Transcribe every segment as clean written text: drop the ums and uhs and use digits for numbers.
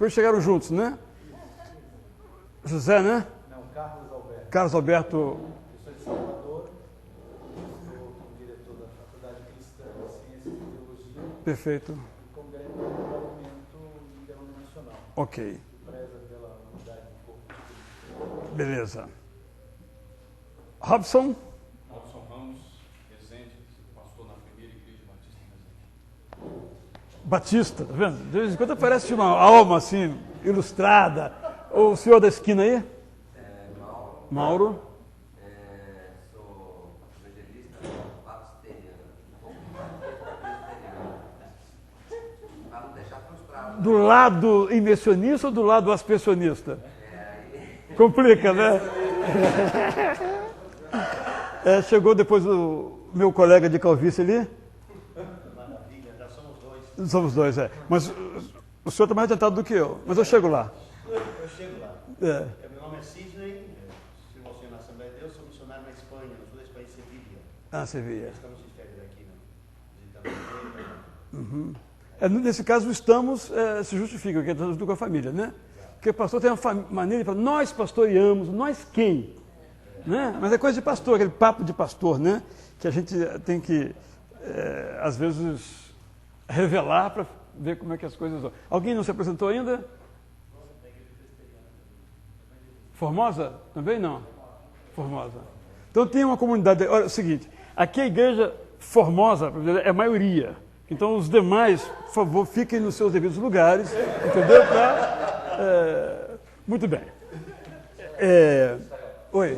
Depois chegaram juntos, né? José, né? Não, Carlos Alberto. Carlos Alberto. Eu sou de Salvador, sou diretor da Faculdade Cristã de Ciências e Teologia. Perfeito. E congrego o movimento denominacional. Ok. Que preza pela unidade do corpo de Cristo. Beleza. Robson? Robson Ramos, Resende, pastor na primeira igreja batista em Resende. Batista, tá vendo? De vez em quando aparece uma alma assim, ilustrada. O senhor da esquina aí? Mauro. Mauro. Sou evangelista pasteriano. Para não deixar frustrado. Do lado imersionista ou do lado aspersionista? Complica, né? Chegou depois o meu colega de calvície ali? Maravilha, já somos dois. Somos dois, Mas o senhor está mais adiantado do que eu, mas eu chego lá. Eu chego lá. Meu nome é Sidney, sirvo ao Senhor na Assembleia de Deus, sou missionário na Espanha, no sul da Espanha, em Sevilha. Ah, Sevilha. Estamos de férias aqui, visitando a igreja. Nesse caso, estamos, se justifica, porque estamos junto com a família, né? Porque o pastor tem uma maneira de falar, nós pastoreamos, nós quem? Né? Mas é coisa de pastor, aquele papo de pastor, né? Que a gente tem que, às vezes, revelar para ver como é que as coisas vão. Alguém não se apresentou ainda? Formosa? Também não? Formosa. Então tem uma comunidade. Olha, é o seguinte, aqui a igreja Formosa é a maioria. Então os demais, por favor, fiquem nos seus devidos lugares, entendeu? Muito bem. Oi.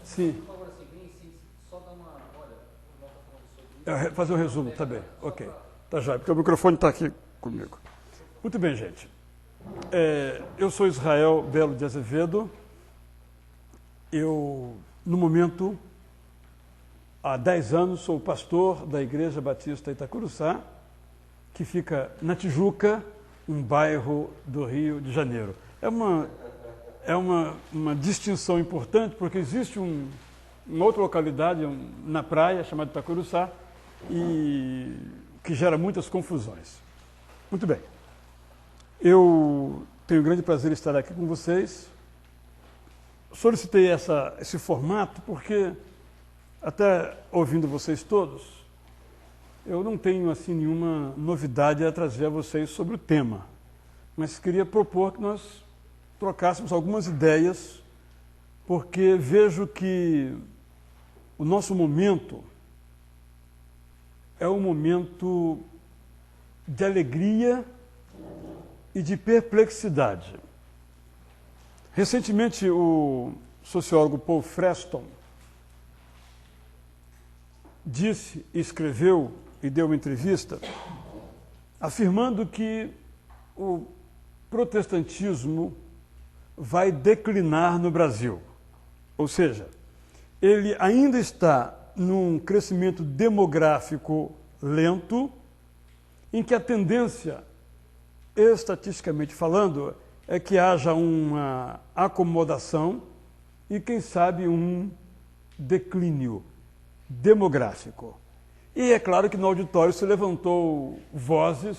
Sim. Fazer um resumo, tá bem. Ok. Tá já, porque o microfone está aqui comigo. Muito bem, gente. Eu sou Israel Belo de Azevedo. Eu, no momento, há 10 anos, sou pastor da Igreja Batista Itacuruçá, que fica na Tijuca, um bairro do Rio de Janeiro. É uma distinção importante, porque existe uma outra localidade na praia, chamada Itacuruçá, e que gera muitas confusões. Muito bem. Eu tenho grande prazer em estar aqui com vocês. Solicitei esse formato porque, até ouvindo vocês todos, eu não tenho assim nenhuma novidade a trazer a vocês sobre o tema, mas queria propor que nós trocássemos algumas ideias, porque vejo que o nosso momento é um momento de alegria e de perplexidade. Recentemente, o sociólogo Paul Freston disse, escreveu e deu uma entrevista afirmando que o protestantismo vai declinar no Brasil. Ou seja, ele ainda está num crescimento demográfico lento, em que a tendência, estatisticamente falando, é que haja uma acomodação e, quem sabe, um declínio demográfico. E é claro que no auditório se levantaram vozes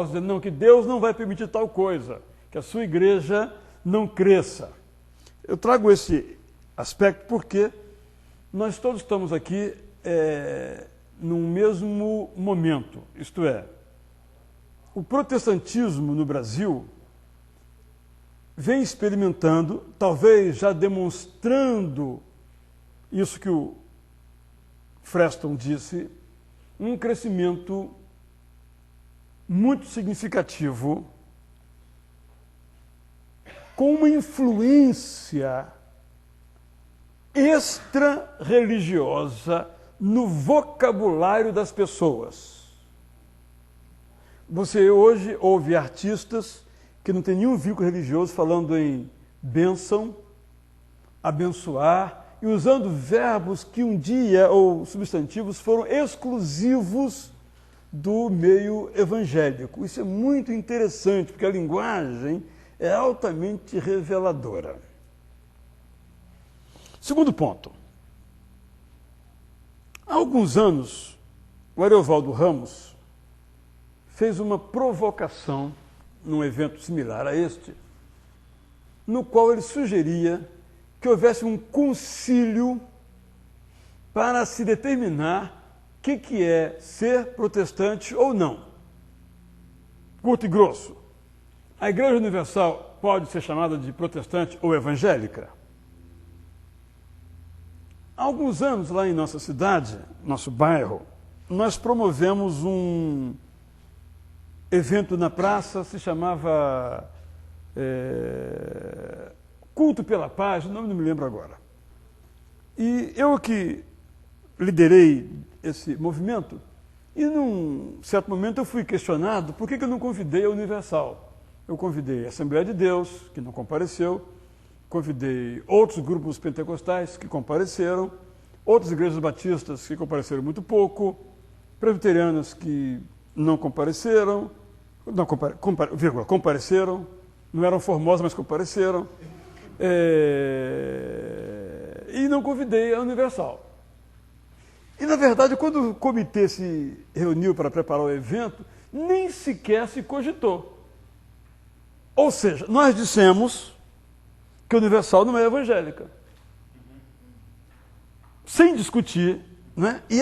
dizendo não, que Deus não vai permitir tal coisa, que a sua igreja não cresça. Eu trago esse aspecto porque nós todos estamos aqui num mesmo momento, isto é, o protestantismo no Brasil vem experimentando, talvez já demonstrando isso que o Freston disse, um crescimento muito significativo, com uma influência extra-religiosa no vocabulário das pessoas. Você hoje ouve artistas que não tem nenhum vínculo religioso falando em bênção, abençoar, e usando verbos que um dia, ou substantivos, foram exclusivos do meio evangélico. Isso é muito interessante, porque a linguagem é altamente reveladora. Segundo ponto. Há alguns anos, o Ariovaldo Ramos fez uma provocação num evento similar a este, no qual ele sugeria que houvesse um concílio para se determinar o que é ser protestante ou não. Curto e grosso, a Igreja Universal pode ser chamada de protestante ou evangélica? Há alguns anos, lá em nossa cidade, nosso bairro, nós promovemos um evento na praça, se chamava Culto pela Paz, o nome não me lembro agora. E eu que liderei esse movimento, e num certo momento eu fui questionado por que eu não convidei a Universal. Eu convidei a Assembleia de Deus, que não compareceu, convidei outros grupos pentecostais que compareceram, outras igrejas batistas que compareceram muito pouco, presbiterianas que não compareceram, compareceram, não eram formosas, mas compareceram, e não convidei a Universal. E, na verdade, quando o comitê se reuniu para preparar o evento, nem sequer se cogitou. Ou seja, nós dissemos que a Universal não é evangélica. Sem discutir, né? E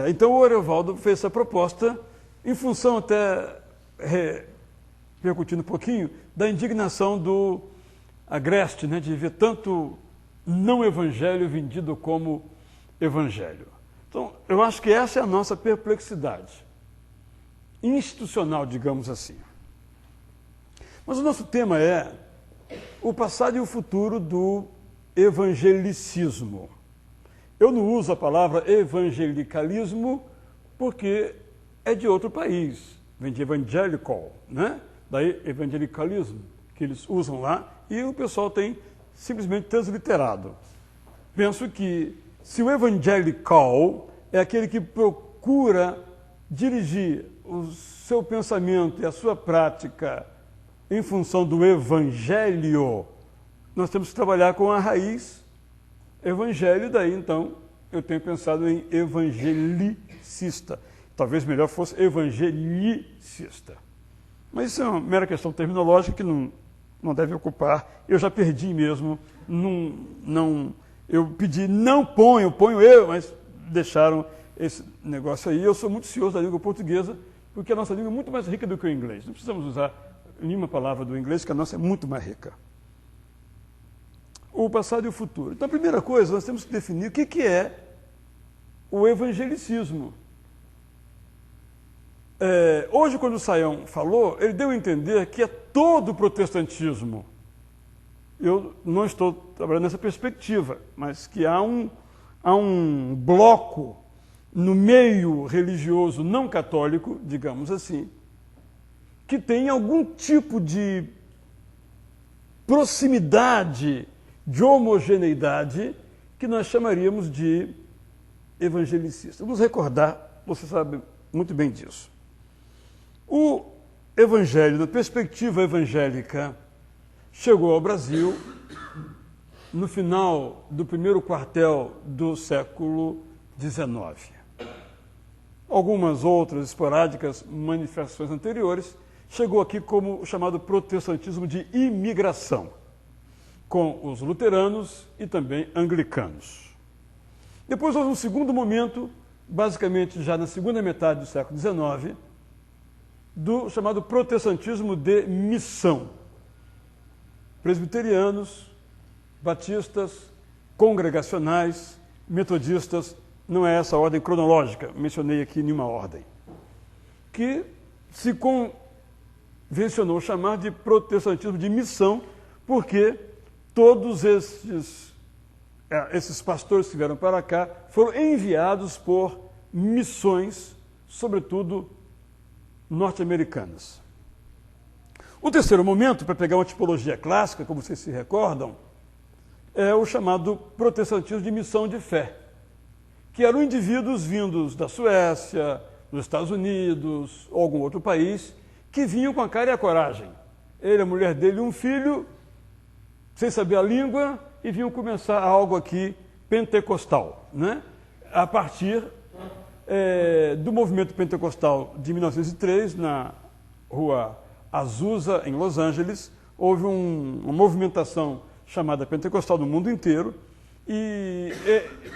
então o Ariovaldo fez essa proposta em função até, repercutindo um pouquinho, da indignação do Agreste, né? De ver tanto não evangelho vendido como evangelho. Então, eu acho que essa é a nossa perplexidade institucional, digamos assim. Mas o nosso tema é o passado e o futuro do evangelicismo. Eu não uso a palavra evangelicalismo porque é de outro país, vem de evangelical, né? Daí evangelicalismo, que eles usam lá, e o pessoal tem simplesmente transliterado. Penso que se o evangelical é aquele que procura dirigir o seu pensamento e a sua prática em função do evangelho, nós temos que trabalhar com a raiz evangelho, daí então eu tenho pensado em evangelicista. Talvez melhor fosse evangelicista. Mas isso é uma mera questão terminológica que não deve ocupar. Eu já perdi mesmo. Eu pedi, não ponho eu, mas deixaram esse negócio aí. Eu sou muito cioso da língua portuguesa, porque a nossa língua é muito mais rica do que o inglês. Não precisamos usar nenhuma palavra do inglês, que a nossa é muito mais rica. O passado e o futuro. Então, a primeira coisa, nós temos que definir o que é o evangelicismo. Hoje, quando o Saião falou, ele deu a entender que é todo o protestantismo. Eu não estou trabalhando nessa perspectiva, mas que há um bloco no meio religioso não católico, digamos assim, que tem algum tipo de proximidade, de homogeneidade, que nós chamaríamos de evangelicista. Vamos recordar, você sabe muito bem disso. O evangelho, da perspectiva evangélica, chegou ao Brasil no final do primeiro quartel do século XIX. Algumas outras esporádicas manifestações anteriores, chegou aqui como o chamado protestantismo de imigração, com os luteranos e também anglicanos. Depois houve um segundo momento, basicamente já na segunda metade do século XIX, do chamado protestantismo de missão. Presbiterianos, batistas, congregacionais, metodistas, não é essa a ordem cronológica, mencionei aqui nenhuma ordem, que se convencionou chamar de protestantismo de missão, porque todos esses pastores que vieram para cá foram enviados por missões, sobretudo norte-americanas. O terceiro momento, para pegar uma tipologia clássica, como vocês se recordam, é o chamado protestantismo de missão de fé, que eram indivíduos vindos da Suécia, dos Estados Unidos ou algum outro país, que vinham com a cara e a coragem. Ele, a mulher dele, um filho, sem saber a língua, e vinham começar algo aqui pentecostal, né? A partir do movimento pentecostal de 1903, na rua Azusa, em Los Angeles, houve uma movimentação chamada Pentecostal no mundo inteiro, e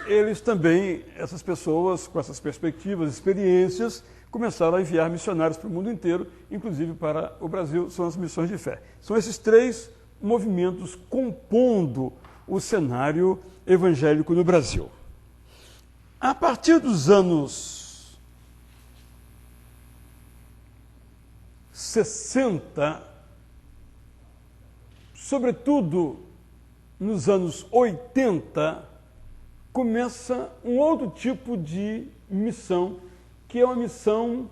eles também, essas pessoas com essas perspectivas, experiências, começaram a enviar missionários para o mundo inteiro, inclusive para o Brasil, são as missões de fé. São esses três movimentos compondo o cenário evangélico no Brasil. A partir dos anos 60, sobretudo nos anos 80, começa um outro tipo de missão, que é uma missão,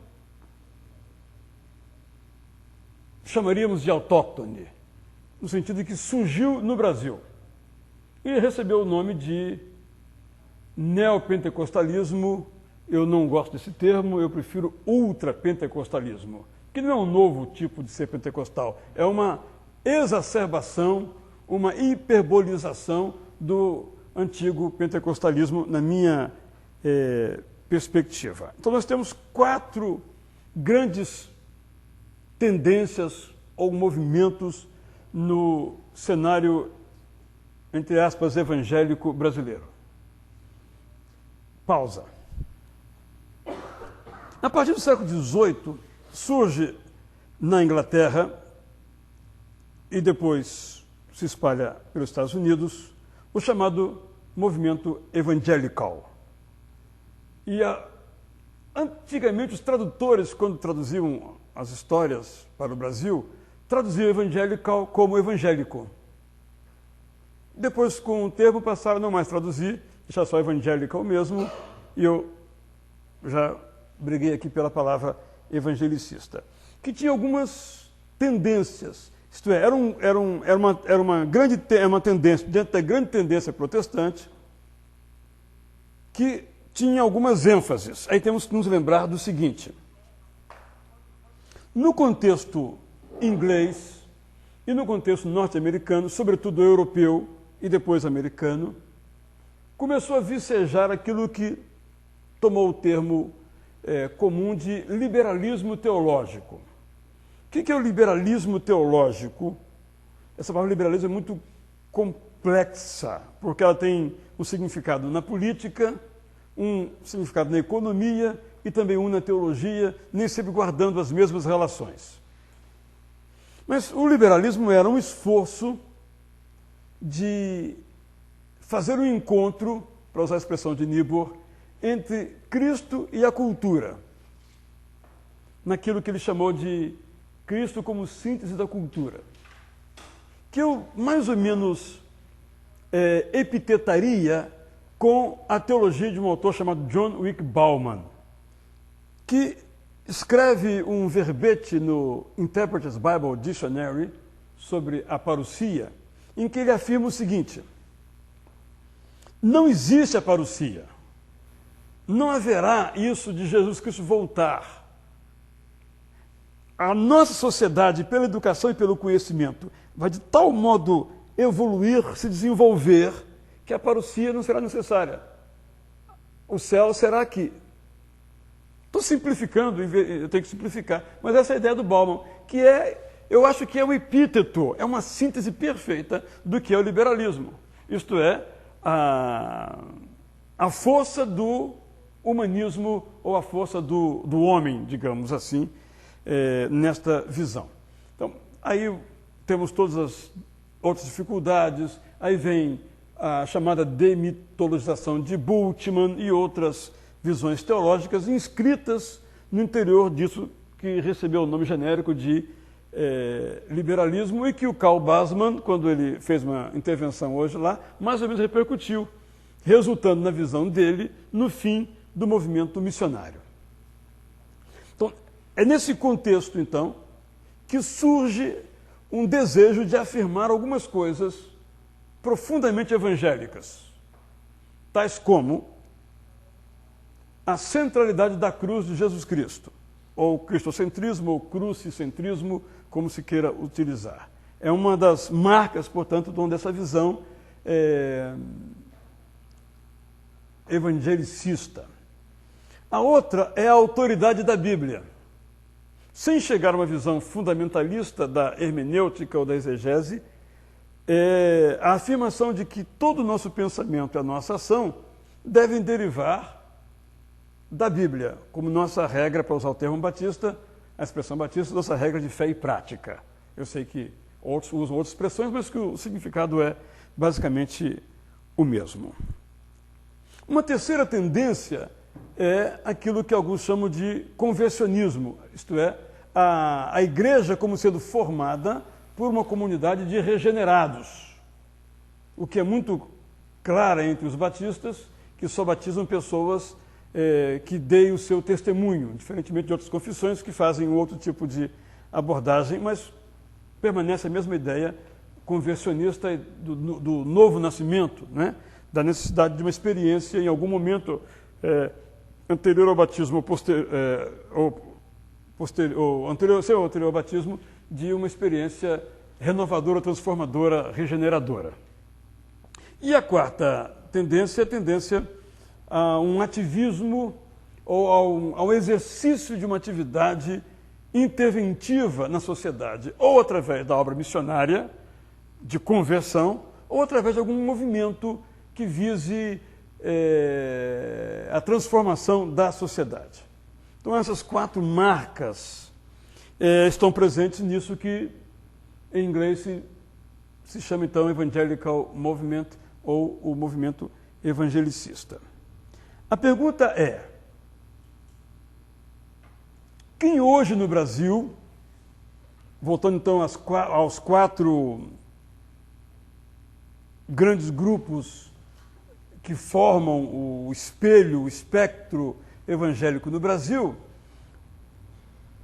chamaríamos de autóctone, no sentido de que surgiu no Brasil e recebeu o nome de neopentecostalismo. Eu não gosto desse termo, eu prefiro ultrapentecostalismo, que não é um novo tipo de ser pentecostal, é uma exacerbação, uma hiperbolização do antigo pentecostalismo, na minha perspectiva. Então nós temos 4 grandes tendências ou movimentos no cenário, entre aspas, evangélico brasileiro. Pausa. A partir do século XVIII, surge na Inglaterra e depois se espalha pelos Estados Unidos o chamado movimento evangelical. E antigamente os tradutores, quando traduziam as histórias para o Brasil, traduziam evangelical como evangélico. Depois, com o tempo, passaram a não mais traduzir, deixar só evangelical mesmo, e eu já briguei aqui pela palavra evangelicista, que tinha algumas tendências, isto é, era uma tendência, dentro da grande tendência protestante, que tinha algumas ênfases. Aí temos que nos lembrar do seguinte: no contexto inglês e no contexto norte-americano, sobretudo europeu e depois americano, começou a vicejar aquilo que tomou o termo comum de liberalismo teológico. O que é o liberalismo teológico? Essa palavra liberalismo é muito complexa, porque ela tem um significado na política, um significado na economia e também um na teologia, nem sempre guardando as mesmas relações. Mas o liberalismo era um esforço de fazer um encontro, para usar a expressão de Niebuhr, entre Cristo e a cultura, naquilo que ele chamou de Cristo como síntese da cultura, que eu mais ou menos epitetaria com a teologia de um autor chamado John Wick Bauman, que escreve um verbete no Interpreter's Bible Dictionary sobre a parousia, em que ele afirma o seguinte: não existe a parousia, não haverá isso de Jesus Cristo voltar. A nossa sociedade, pela educação e pelo conhecimento, vai de tal modo evoluir, se desenvolver, que a parousia não será necessária. O céu será aqui. Estou simplificando, eu tenho que simplificar, mas essa é a ideia do Bauman, que eu acho que é um epíteto, é uma síntese perfeita do que é o liberalismo. Isto é, a força do humanismo ou a força do homem, digamos assim, nesta visão. Então, aí temos todas as outras dificuldades, aí vem a chamada demitologização de Bultmann e outras visões teológicas inscritas no interior disso que recebeu o nome genérico de liberalismo e que o Karl Bassmann, quando ele fez uma intervenção hoje lá, mais ou menos repercutiu, resultando na visão dele no fim do movimento missionário. Então, é nesse contexto, então, que surge um desejo de afirmar algumas coisas profundamente evangélicas, tais como a centralidade da cruz de Jesus Cristo, ou cristocentrismo, ou crucicentrismo, como se queira utilizar. É uma das marcas, portanto, dessa visão evangelicista. A outra é a autoridade da Bíblia. Sem chegar a uma visão fundamentalista da hermenêutica ou da exegese, a afirmação de que todo o nosso pensamento e a nossa ação devem derivar da Bíblia, como nossa regra, para usar o termo batista, a expressão batista, nossa regra de fé e prática. Eu sei que outros usam outras expressões, mas que o significado é basicamente o mesmo. Uma terceira tendência é aquilo que alguns chamam de conversionismo, isto é, a igreja como sendo formada por uma comunidade de regenerados, o que é muito claro entre os batistas, que só batizam pessoas que deem o seu testemunho, diferentemente de outras confissões que fazem um outro tipo de abordagem, mas permanece a mesma ideia conversionista do novo nascimento, né? Da necessidade de uma experiência em algum momento anterior ao batismo ou anterior ao batismo, de uma experiência renovadora, transformadora, regeneradora. E a quarta tendência é a tendência a um ativismo ou ao exercício de uma atividade interventiva na sociedade, ou através da obra missionária de conversão, ou através de algum movimento que vise a transformação da sociedade. Então essas quatro marcas estão presentes nisso que em inglês se chama então Evangelical Movement ou o movimento evangelicista. A pergunta é: quem hoje no Brasil, voltando então aos quatro grandes grupos que formam o espelho, o espectro evangélico no Brasil,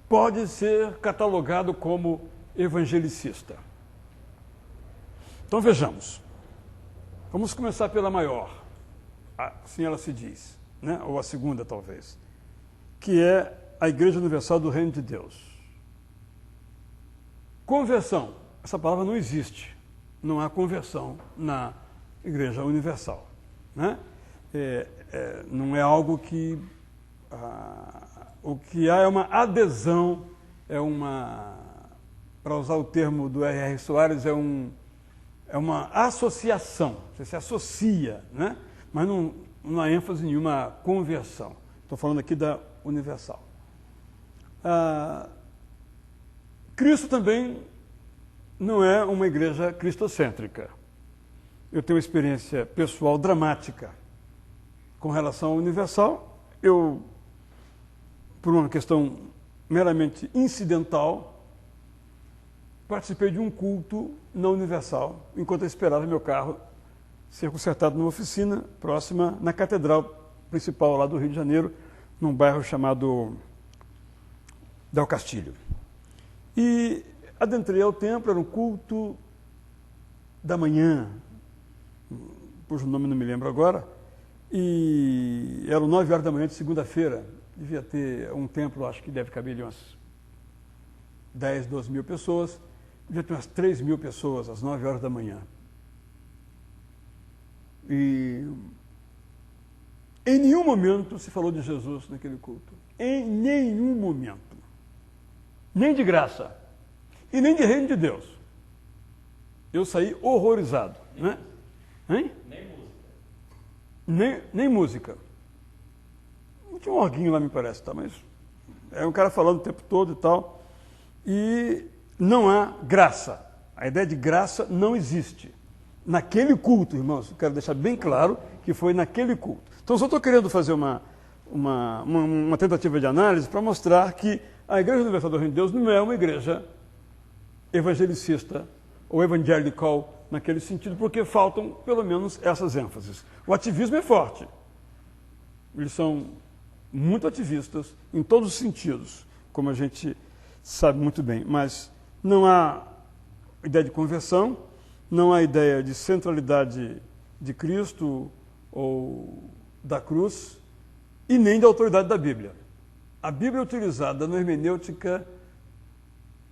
pode ser catalogado como evangelicista? Então vejamos. Vamos começar pela maior, assim ela se diz, né? Ou a segunda talvez, que é a Igreja Universal do Reino de Deus. Conversão, essa palavra não existe, não há conversão na Igreja Universal, né? Não é algo que... o que há é uma adesão, para usar o termo do R.R. Soares, é uma associação, você se associa, né? Mas não há ênfase em nenhuma conversão. Estou falando aqui da Universal. Cristo também não é uma igreja cristocêntrica. Eu tenho uma experiência pessoal dramática com relação à Universal. Eu, por uma questão meramente incidental, participei de um culto na Universal, enquanto eu esperava meu carro ser consertado numa oficina próxima, na catedral principal lá do Rio de Janeiro, num bairro chamado Del Castilho. E adentrei ao templo, era um culto da manhã, cujo nome não me lembro agora, e eram 9 horas da manhã de segunda-feira. Devia ter um templo, acho que deve caber ali umas 10, 12 mil pessoas, devia ter umas 3 mil pessoas às 9 horas da manhã. E em nenhum momento se falou de Jesus naquele culto. Em nenhum momento. Nem de graça. E nem de reino de Deus. Eu saí horrorizado. Né? Hein? Nem música. Tinha um orguinho lá, me parece, tá? Mas é um cara falando o tempo todo e tal. E não há graça. A ideia de graça não existe. Naquele culto, irmãos, eu quero deixar bem claro que foi naquele culto. Então, só estou querendo fazer uma tentativa de análise para mostrar que a Igreja Universal do Reino de Deus não é uma igreja evangelicista ou evangelical naquele sentido, porque faltam, pelo menos, essas ênfases. O ativismo é forte. Eles são muito ativistas em todos os sentidos, como a gente sabe muito bem, mas não há ideia de conversão, não há ideia de centralidade de Cristo ou da cruz e nem da autoridade da Bíblia. A Bíblia é utilizada na hermenêutica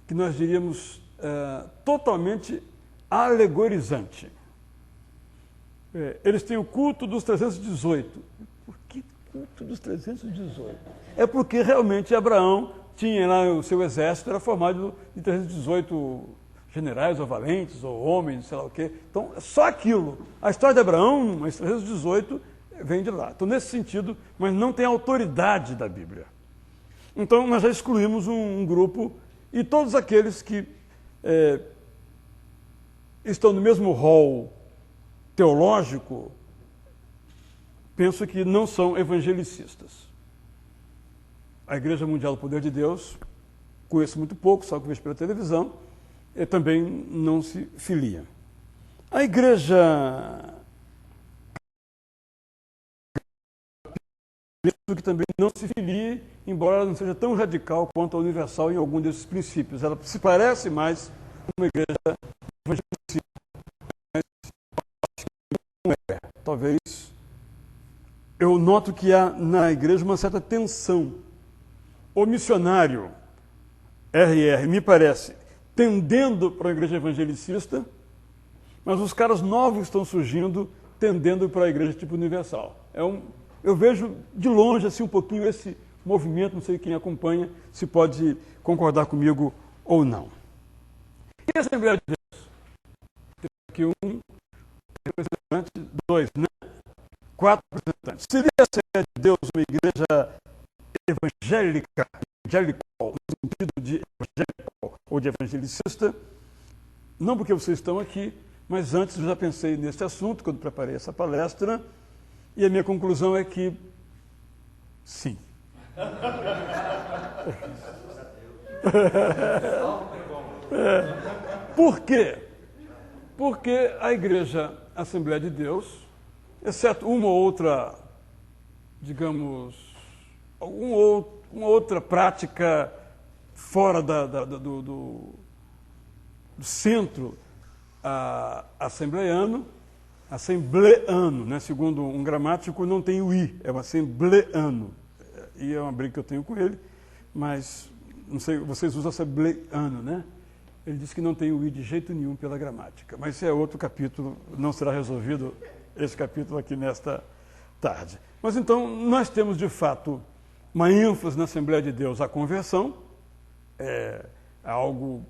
que nós diríamos totalmente alegorizante. Eles têm o culto dos 318. Por que culto 8 dos 318. É porque realmente Abraão tinha lá o seu exército, era formado de 318 generais ou valentes, ou homens, sei lá o quê. Então, só aquilo. A história de Abraão, mas 318, vem de lá. Então, nesse sentido, mas não tem autoridade da Bíblia. Então, nós já excluímos um grupo, e todos aqueles que estão no mesmo rol teológico, penso que não são evangelicistas. A Igreja Mundial do Poder de Deus, conheço muito pouco, só que vejo pela televisão, também não se filia. A Igreja que também não se filie, embora ela não seja tão radical quanto a Universal em algum desses princípios. Ela se parece mais uma igreja evangelicista, mas não é. Talvez eu noto que há na igreja uma certa tensão. O missionário RR, me parece, tendendo para a igreja evangelicista, mas os caras novos estão surgindo tendendo para a igreja tipo Universal. Eu vejo de longe assim um pouquinho esse movimento, não sei quem acompanha, se pode concordar comigo ou não. E a Assembleia de Deus? Tem aqui um representante, dois, né? 4 representantes. Seria a Assembleia de Deus uma igreja evangélica, no sentido de evangélico ou de evangelicista? Não porque vocês estão aqui, mas antes eu já pensei nesse assunto quando preparei essa palestra. E a minha conclusão é que sim. Por quê? Porque a Igreja Assembleia de Deus, exceto uma ou outra, digamos, uma outra prática fora do centro assembleano, né? Segundo um gramático, não tem o i, é um assembleano. E é uma briga que eu tenho com ele, mas, não sei, vocês usam assembleano, né? Ele diz que não tem o i de jeito nenhum pela gramática. Mas esse é outro capítulo, não será resolvido esse capítulo aqui nesta tarde. Mas então, nós temos de fato uma ênfase na Assembleia de Deus à conversão, é algo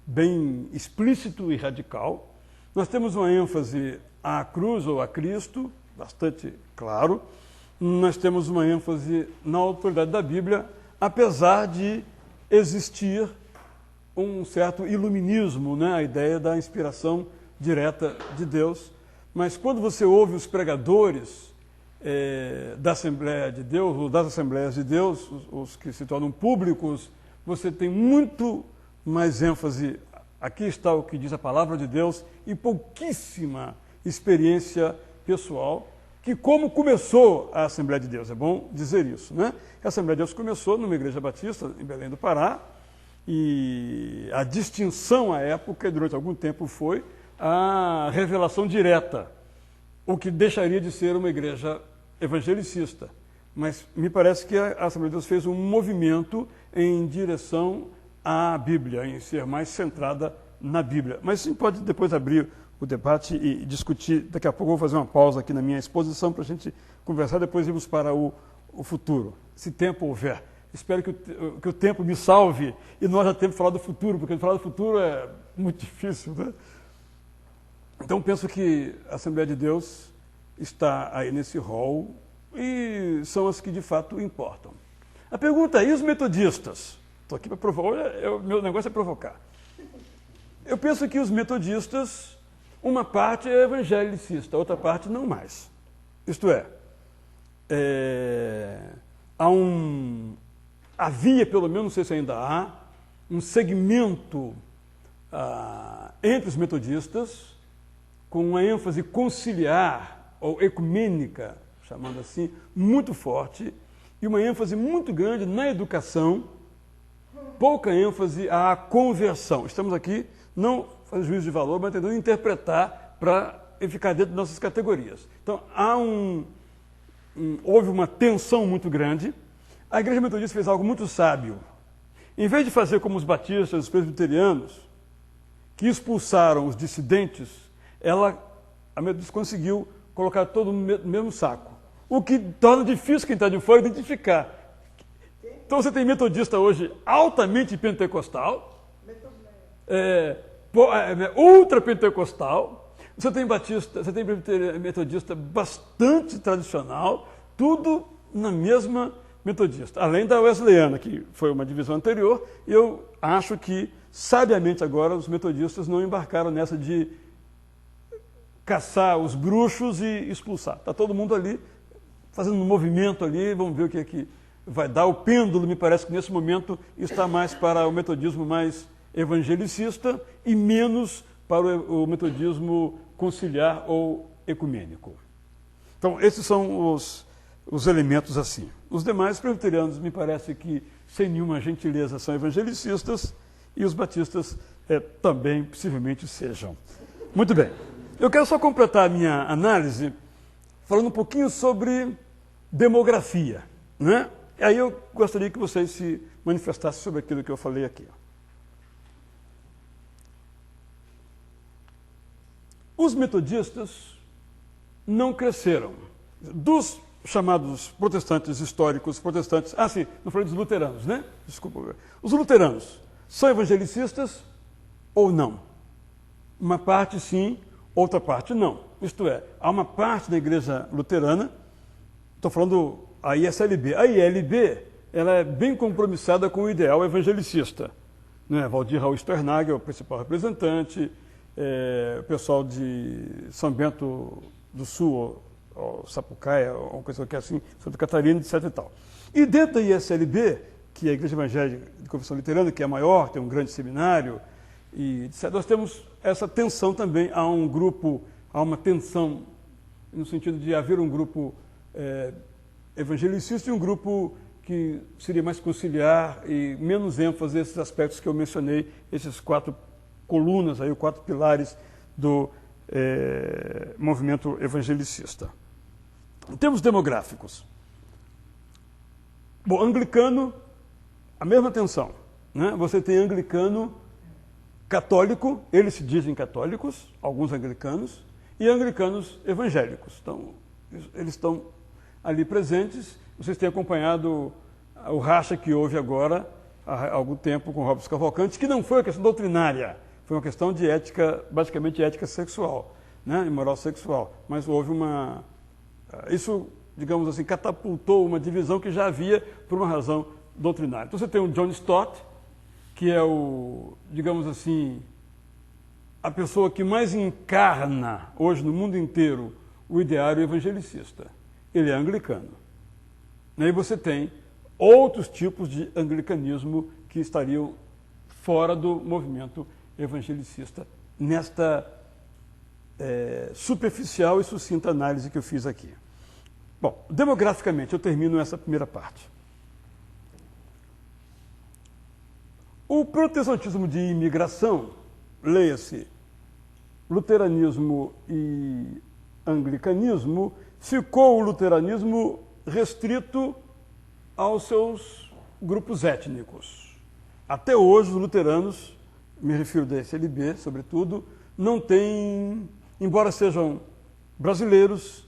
bem explícito e radical. Nós temos uma ênfase à cruz ou a Cristo, bastante claro. Nós temos uma ênfase na autoridade da Bíblia, apesar de existir um certo iluminismo, né? A ideia da inspiração direta de Deus. Mas quando você ouve os pregadores da Assembleia de Deus, ou das Assembleias de Deus, os que se tornam públicos, você tem muito mais ênfase. Aqui está o que diz a palavra de Deus e pouquíssima experiência pessoal, que como começou a Assembleia de Deus, é bom dizer isso, né? A Assembleia de Deus começou numa igreja batista em Belém do Pará, e a distinção à época, durante algum tempo, foi a revelação direta, o que deixaria de ser uma igreja evangelicista. Mas me parece que a Assembleia de Deus fez um movimento em direção à Bíblia, em ser mais centrada na Bíblia. Mas sim, pode depois abrir o debate e discutir. Daqui a pouco eu vou fazer uma pausa aqui na minha exposição para a gente conversar, depois irmos para o futuro, se tempo houver. Espero que o tempo me salve e nós já temos que falar do futuro, porque falar do futuro é muito difícil, né? Então penso que a Assembleia de Deus está aí nesse rol e são as que de fato importam. A pergunta é, e os metodistas? Estou aqui para provocar, meu negócio é provocar. Eu penso que os metodistas, uma parte é evangelicista, outra parte não mais. Isto é, havia, pelo menos, não sei se ainda há, um segmento entre os metodistas com uma ênfase conciliar ou ecumênica, chamando assim, muito forte, e uma ênfase muito grande na educação, pouca ênfase à conversão. Estamos aqui não fazendo juízo de valor, mas tentando interpretar para ficar dentro de nossas categorias. Então, houve uma tensão muito grande. A Igreja Metodista fez algo muito sábio. Em vez de fazer como os batistas, os presbiterianos, que expulsaram os dissidentes, a Metodista conseguiu colocar todo no mesmo saco. o que torna difícil quem está de fora identificar. Então você tem metodista hoje altamente pentecostal, ultra pentecostal, você tem metodista bastante tradicional, tudo na mesma metodista. Além da wesleyana, que foi uma divisão anterior, eu acho que, sabiamente agora, os metodistas não embarcaram nessa de caçar os bruxos e expulsar. Está todo mundo ali fazendo um movimento ali, vamos ver o que é que vai dar. O pêndulo, me parece que nesse momento está mais para o metodismo mais evangelicista e menos para o metodismo conciliar ou ecumênico. Então, esses são os elementos assim. Os demais presbiterianos, me parece que, sem nenhuma gentileza, são evangelicistas e os batistas também, possivelmente, sejam. Muito bem. Eu quero só completar a minha análise falando um pouquinho sobre demografia, né? Aí eu gostaria que vocês se manifestassem sobre aquilo que eu falei aqui. Os metodistas não cresceram. Dos chamados protestantes históricos, protestantes... Ah, sim, não falei dos luteranos, né? Desculpa. Os luteranos são evangelicistas ou não? Uma parte sim, outra parte não. Isto é, há uma parte da igreja luterana, estou falando a ISLB. A ILB, ela é bem compromissada com o ideal evangelicista. Né? Valdir Raul Sternagel é o principal representante, o pessoal de São Bento do Sul, ou Sapucaia, ou uma coisa que é assim, Santa Catarina, etc. E tal. E dentro da ISLB, que é a Igreja Evangélica de Confissão Luterana, que é a maior, tem um grande seminário, e etc., nós temos essa tensão também. Há uma tensão no sentido de haver um grupo evangelicista e um grupo que seria mais conciliar e menos ênfase nesses aspectos que eu mencionei, esses 4 colunas, aí, 4 pilares do movimento evangelicista. Em termos demográficos, bom, anglicano, a mesma tensão, né? Você tem anglicano católico, eles se dizem católicos, alguns anglicanos, e anglicanos evangélicos. Então, eles estão ali presentes. Vocês têm acompanhado o racha que houve agora, há algum tempo, com Robson Cavalcante, que não foi uma questão doutrinária, foi uma questão de ética, basicamente ética sexual, né, e moral sexual. Mas houve isso, digamos assim, catapultou uma divisão que já havia por uma razão doutrinária. Então você tem o John Stott, que é digamos assim, a pessoa que mais encarna hoje no mundo inteiro o ideário evangelicista. Ele é anglicano. E aí você tem outros tipos de anglicanismo que estariam fora do movimento evangelicista, nesta superficial e sucinta análise que eu fiz aqui. Bom, demograficamente, eu termino essa primeira parte. O protestantismo de imigração, leia-se, luteranismo e anglicanismo, ficou o luteranismo restrito aos seus grupos étnicos. Até hoje, os luteranos, me refiro da SLB, sobretudo, não têm, embora sejam brasileiros,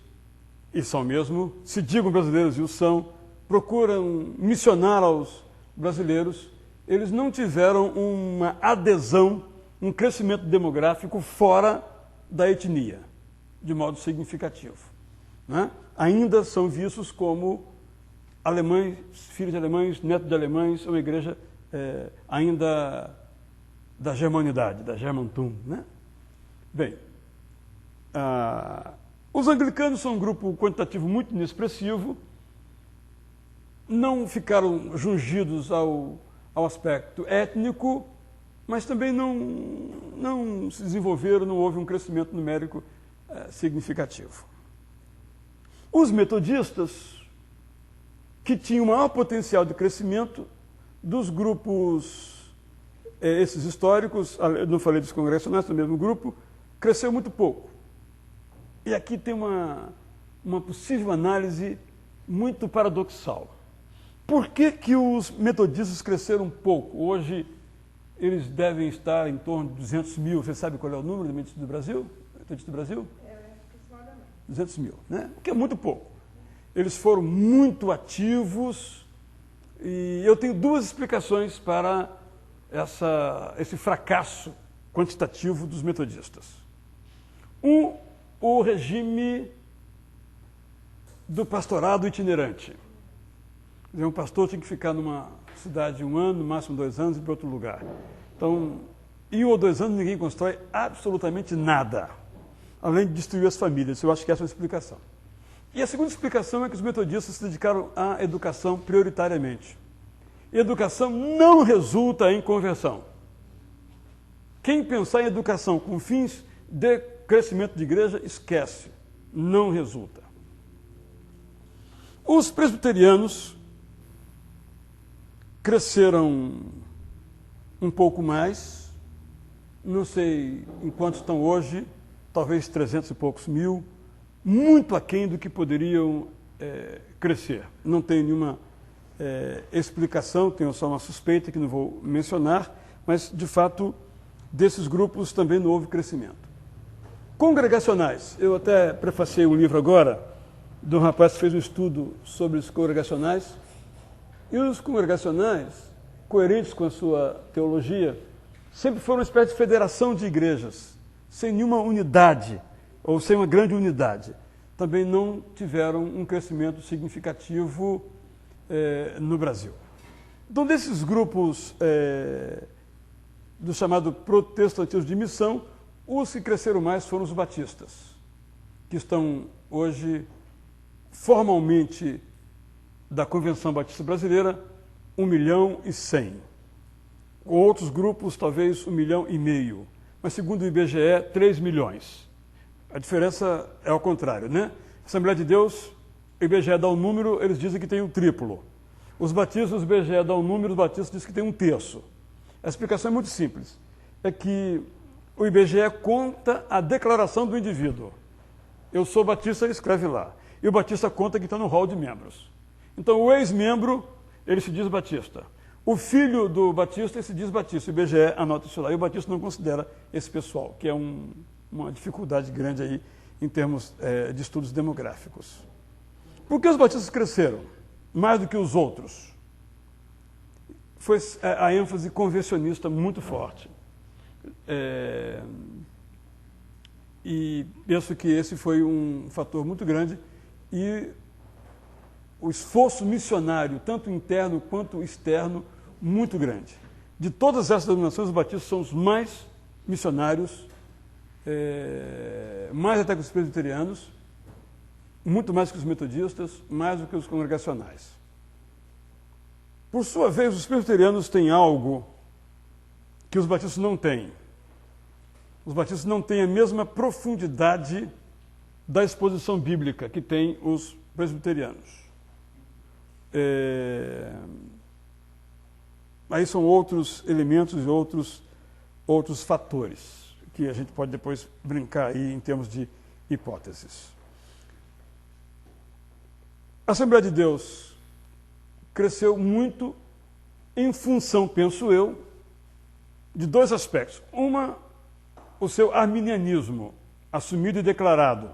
e são mesmo, se digam brasileiros e o são, procuram missionar aos brasileiros, eles não tiveram uma adesão, um crescimento demográfico fora da etnia, de modo significativo, né? Ainda são vistos como alemães, filhos de alemães, netos de alemães, uma igreja ainda da germanidade, da Germantum, né? Bem, os anglicanos são um grupo quantitativo muito inexpressivo, não ficaram jungidos ao aspecto étnico, mas também não se desenvolveram, não houve um crescimento numérico significativo. Os metodistas, que tinham maior potencial de crescimento dos grupos, esses históricos, eu não falei dos congressionais, do mesmo grupo, cresceu muito pouco. E aqui tem uma possível análise muito paradoxal. Por que os metodistas cresceram pouco? Hoje, eles devem estar em torno de 200 mil. Você sabe qual é o número de metodistas do Brasil? 200 mil, né? O que é muito pouco. eles foram muito ativos e eu tenho duas explicações para esse fracasso quantitativo dos metodistas. O regime do pastorado itinerante. Quer dizer, um pastor tinha que ficar numa cidade 1 ano, no máximo 2 anos, e para outro lugar. Então, em 1 ou 2 anos ninguém constrói absolutamente nada, além de destruir as famílias. Eu acho que essa é a explicação. E a segunda explicação é que os metodistas se dedicaram à educação prioritariamente. E educação não resulta em conversão. Quem pensar em educação com fins de crescimento de igreja, esquece, não resulta. Os presbiterianos cresceram um pouco mais, não sei em quantos estão hoje, talvez 300 e poucos mil, muito aquém do que poderiam crescer. Não tenho nenhuma explicação, tenho só uma suspeita que não vou mencionar, mas de fato desses grupos também não houve crescimento. Congregacionais, eu até prefacei um livro agora, de um rapaz que fez um estudo sobre os congregacionais, e os congregacionais, coerentes com a sua teologia, sempre foram uma espécie de federação de igrejas, sem nenhuma unidade, ou sem uma grande unidade. Também não tiveram um crescimento significativo no Brasil. Então, desses grupos do chamado protestantismo de missão, os que cresceram mais foram os batistas, que estão hoje formalmente da Convenção Batista Brasileira, 1.100.000. Com outros grupos, talvez 1,5 milhão. Mas, segundo o IBGE, 3 milhões. A diferença é ao contrário, né? A Assembleia de Deus, o IBGE dá um número, eles dizem que tem um triplo. Os batistas, o IBGE dá um número, os batistas dizem que tem um terço. A explicação é muito simples. É que o IBGE conta a declaração do indivíduo. Eu sou batista, ele escreve lá. E o batista conta que está no hall de membros. Então, o ex-membro, ele se diz batista. O filho do batista, ele se diz batista. O IBGE anota isso lá. E o batista não considera esse pessoal, que é uma dificuldade grande aí em termos de estudos demográficos. Por que os batistas cresceram mais do que os outros? Foi a ênfase convencionista muito forte. E penso que esse foi um fator muito grande e o esforço missionário, tanto interno quanto externo, muito grande. De todas essas denominações, os batistas são os mais missionários, mais até que os presbiterianos, muito mais que os metodistas, mais do que os congregacionais. Por sua vez, os presbiterianos têm algo que os batistas não têm. Os batistas não têm a mesma profundidade da exposição bíblica que têm os presbiterianos. Aí são outros elementos e outros fatores que a gente pode depois brincar aí em termos de hipóteses. A Assembleia de Deus cresceu muito em função, penso eu, de dois aspectos. O seu arminianismo, assumido e declarado.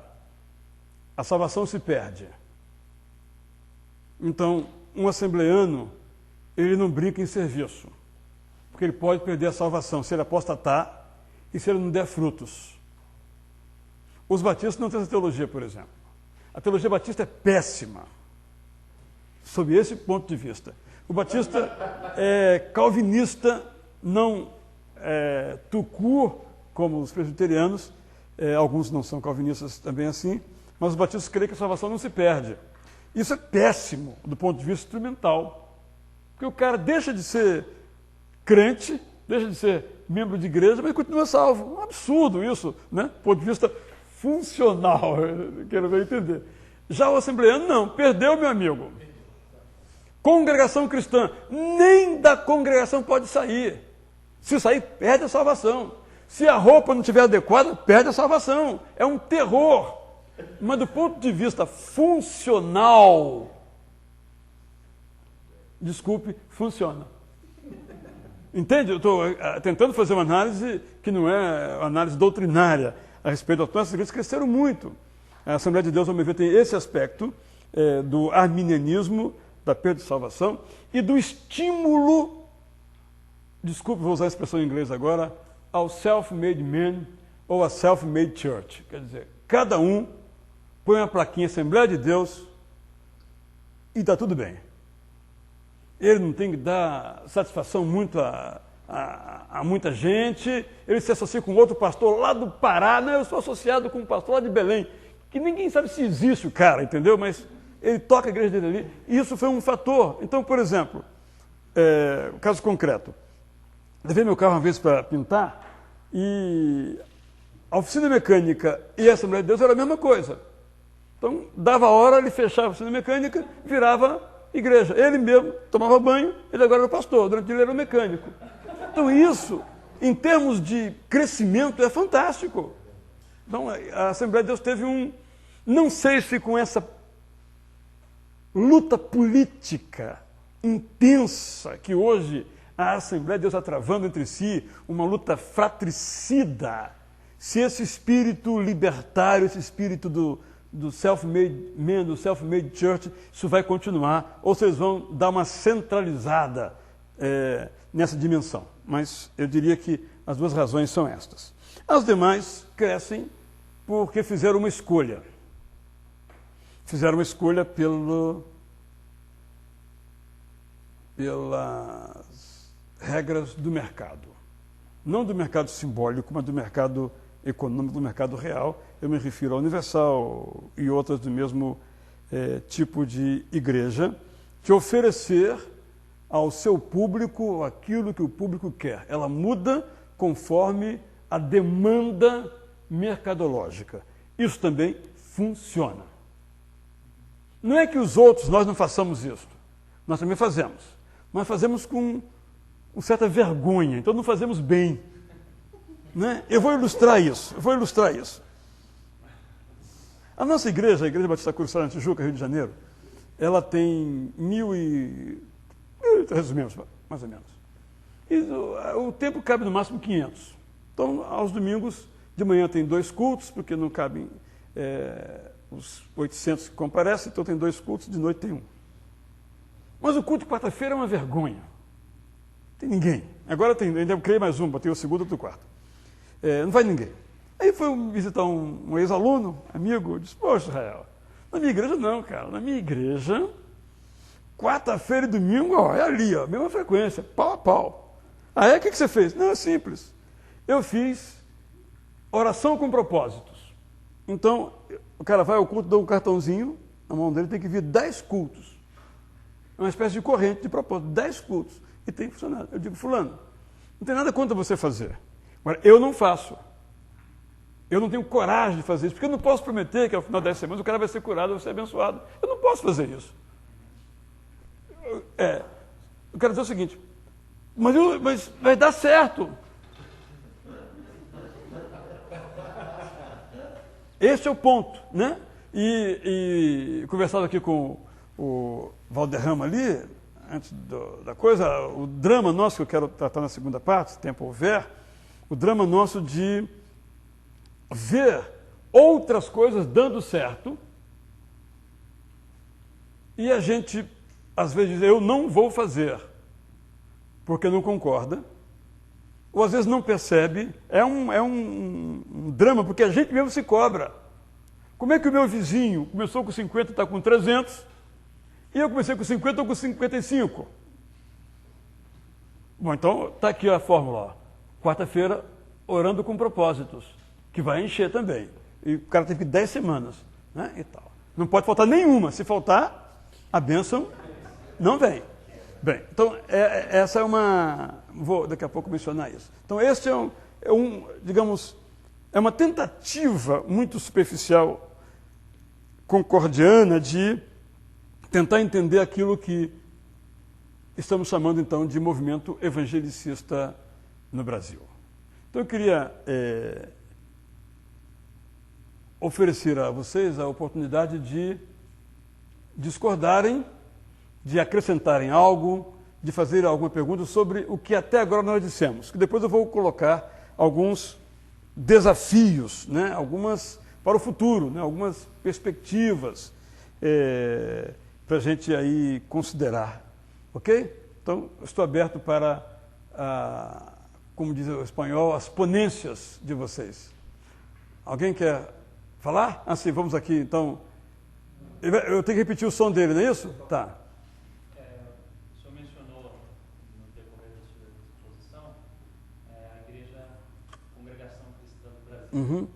A salvação se perde. Então, um assembleano, ele não brinca em serviço, porque ele pode perder a salvação se ele apostatar e se ele não der frutos. Os batistas não têm essa teologia, por exemplo. A teologia batista é péssima, sob esse ponto de vista. O batista é calvinista, não tucur, como os presbiterianos, alguns não são calvinistas também assim, mas os batistas creem que a salvação não se perde. Isso é péssimo do ponto de vista instrumental, porque o cara deixa de ser crente, deixa de ser membro de igreja, mas continua salvo. Um absurdo isso, né? Do ponto de vista funcional, quero ver entender. Já o assembleano não, perdeu, meu amigo. Congregação cristã, nem da congregação pode sair. Se sair, perde a salvação. Se a roupa não estiver adequada, perde a salvação. É um terror. Mas do ponto de vista funcional, desculpe, funciona. Entende? Eu estou tentando fazer uma análise que não é uma análise doutrinária a respeito da nossas igrejas cresceram muito. A Assembleia de Deus, ao meu ver, tem esse aspecto do arminianismo, da perda de salvação, e do estímulo, desculpe, vou usar a expressão em inglês agora, ao self-made man ou a self-made church. Quer dizer, cada um põe uma plaquinha Assembleia de Deus e está tudo bem. Ele não tem que dar satisfação muito a muita gente, ele se associa com outro pastor lá do Pará, não, eu sou associado com um pastor lá de Belém, que ninguém sabe se existe o cara, entendeu? Mas ele toca a igreja dele ali, e isso foi um fator. Então, por exemplo, caso concreto, levei meu carro uma vez para pintar, e a oficina mecânica e a Assembleia de Deus era a mesma coisa. Então, dava a hora, ele fechava a oficina mecânica, virava igreja. Ele mesmo tomava banho, ele agora era pastor, durante ele era o mecânico. Então isso, em termos de crescimento, é fantástico. Então a Assembleia de Deus teve não sei se com essa luta política intensa que hoje a Assembleia de Deus está travando entre si, uma luta fratricida, se esse espírito libertário, esse espírito do self-made man, do self-made church, isso vai continuar, ou vocês vão dar uma centralizada nessa dimensão. Mas eu diria que as duas razões são estas. As demais crescem porque fizeram uma escolha. Fizeram uma escolha pelas regras do mercado. Não do mercado simbólico, mas do mercado econômico, do mercado real. Eu me refiro à Universal e outras do mesmo tipo de igreja, de oferecer ao seu público aquilo que o público quer. Ela muda conforme a demanda mercadológica. Isso também funciona. Não é que os outros, nós não façamos isso. Nós também fazemos. Mas fazemos com certa vergonha, então não fazemos bem. Né? Eu vou ilustrar isso. A nossa igreja, a Igreja Batista Curuçá na Tijuca, Rio de Janeiro, ela tem resumimos, mais ou menos. E o tempo cabe no máximo 500. Então, aos domingos, de manhã tem 2 cultos, porque não cabem os 800 que comparecem, então tem 2 cultos, de noite tem 1. Mas o culto de quarta-feira é uma vergonha. Não tem ninguém. Agora ainda criei mais um, botei o segundo e outro quarto. Não vai ninguém. Aí foi visitar um ex-aluno, amigo, disse, poxa, Israel, na minha igreja não, cara, na minha igreja, quarta-feira e domingo, é ali, mesma frequência, pau a pau. Aí o que você fez? Não, é simples. Eu fiz oração com propósitos. Então, o cara vai ao culto, dá um cartãozinho, na mão dele tem que vir 10 cultos. É uma espécie de corrente de propósito, 10 cultos. E tem funcionado. Eu digo, fulano, não tem nada contra você fazer. Agora, eu não faço. Eu não tenho coragem de fazer isso, porque eu não posso prometer que ao final das semanas o cara vai ser curado, vai ser abençoado. Eu não posso fazer isso. Eu quero dizer o seguinte, mas vai dar certo. Esse é o ponto, né? E conversava aqui com o Valderrama ali, antes da coisa, o drama nosso, que eu quero tratar na segunda parte, se tempo houver, o drama nosso de ver outras coisas dando certo e a gente, às vezes, diz, eu não vou fazer, porque não concorda, ou às vezes não percebe, é um drama, porque a gente mesmo se cobra. Como é que o meu vizinho começou com 50 e está com 300, e eu comecei com 50 ou com 55? Bom, então está aqui a fórmula. Quarta-feira, orando com propósitos, que vai encher também. E o cara teve 10 semanas, né, e tal. Não pode faltar nenhuma. Se faltar, a bênção não vem. Bem, então, essa é uma... Vou daqui a pouco mencionar isso. Então, este digamos, é uma tentativa muito superficial, concordiana, de tentar entender aquilo que estamos chamando, então, de movimento evangelicista no Brasil. Então, eu queria oferecer a vocês a oportunidade de discordarem, de acrescentarem algo, de fazer alguma pergunta sobre o que até agora nós dissemos, que depois eu vou colocar alguns desafios, né, algumas para o futuro, né, algumas perspectivas para a gente aí considerar, ok? Então, estou aberto para, como diz o espanhol, as ponências de vocês. Alguém quer falar? Ah, sim, vamos aqui, então. Eu tenho que repetir o som dele, não é isso? Tá. O senhor mencionou no decorrer da sua exposição a Igreja Congregação Cristã do Brasil. Uhum.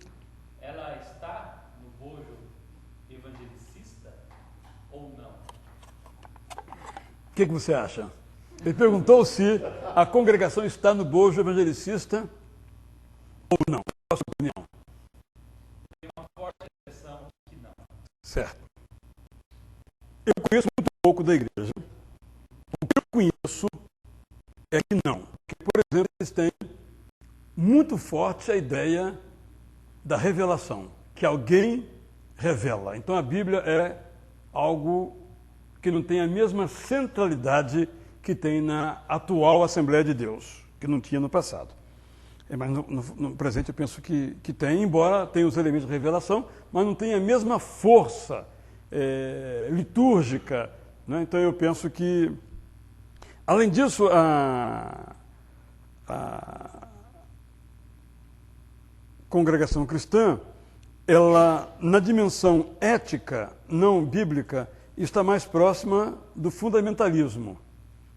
Ela está no bojo evangelicista ou não? O que você acha? Ele perguntou se a congregação está no bojo evangelicista ou não. Qual a sua opinião? Tem uma forte impressão que não. Certo. Eu conheço muito pouco da igreja. O que eu conheço é que não. Que, por exemplo, eles têm muito forte a ideia da revelação, que alguém revela. Então a Bíblia é algo que não tem a mesma centralidade que tem na atual Assembleia de Deus, que não tinha no passado. Mas no presente eu penso que tem, embora tenha os elementos de revelação, mas não tem a mesma força litúrgica, né? Então eu penso que, além disso, a congregação cristã, ela, na dimensão ética, não bíblica, está mais próxima do fundamentalismo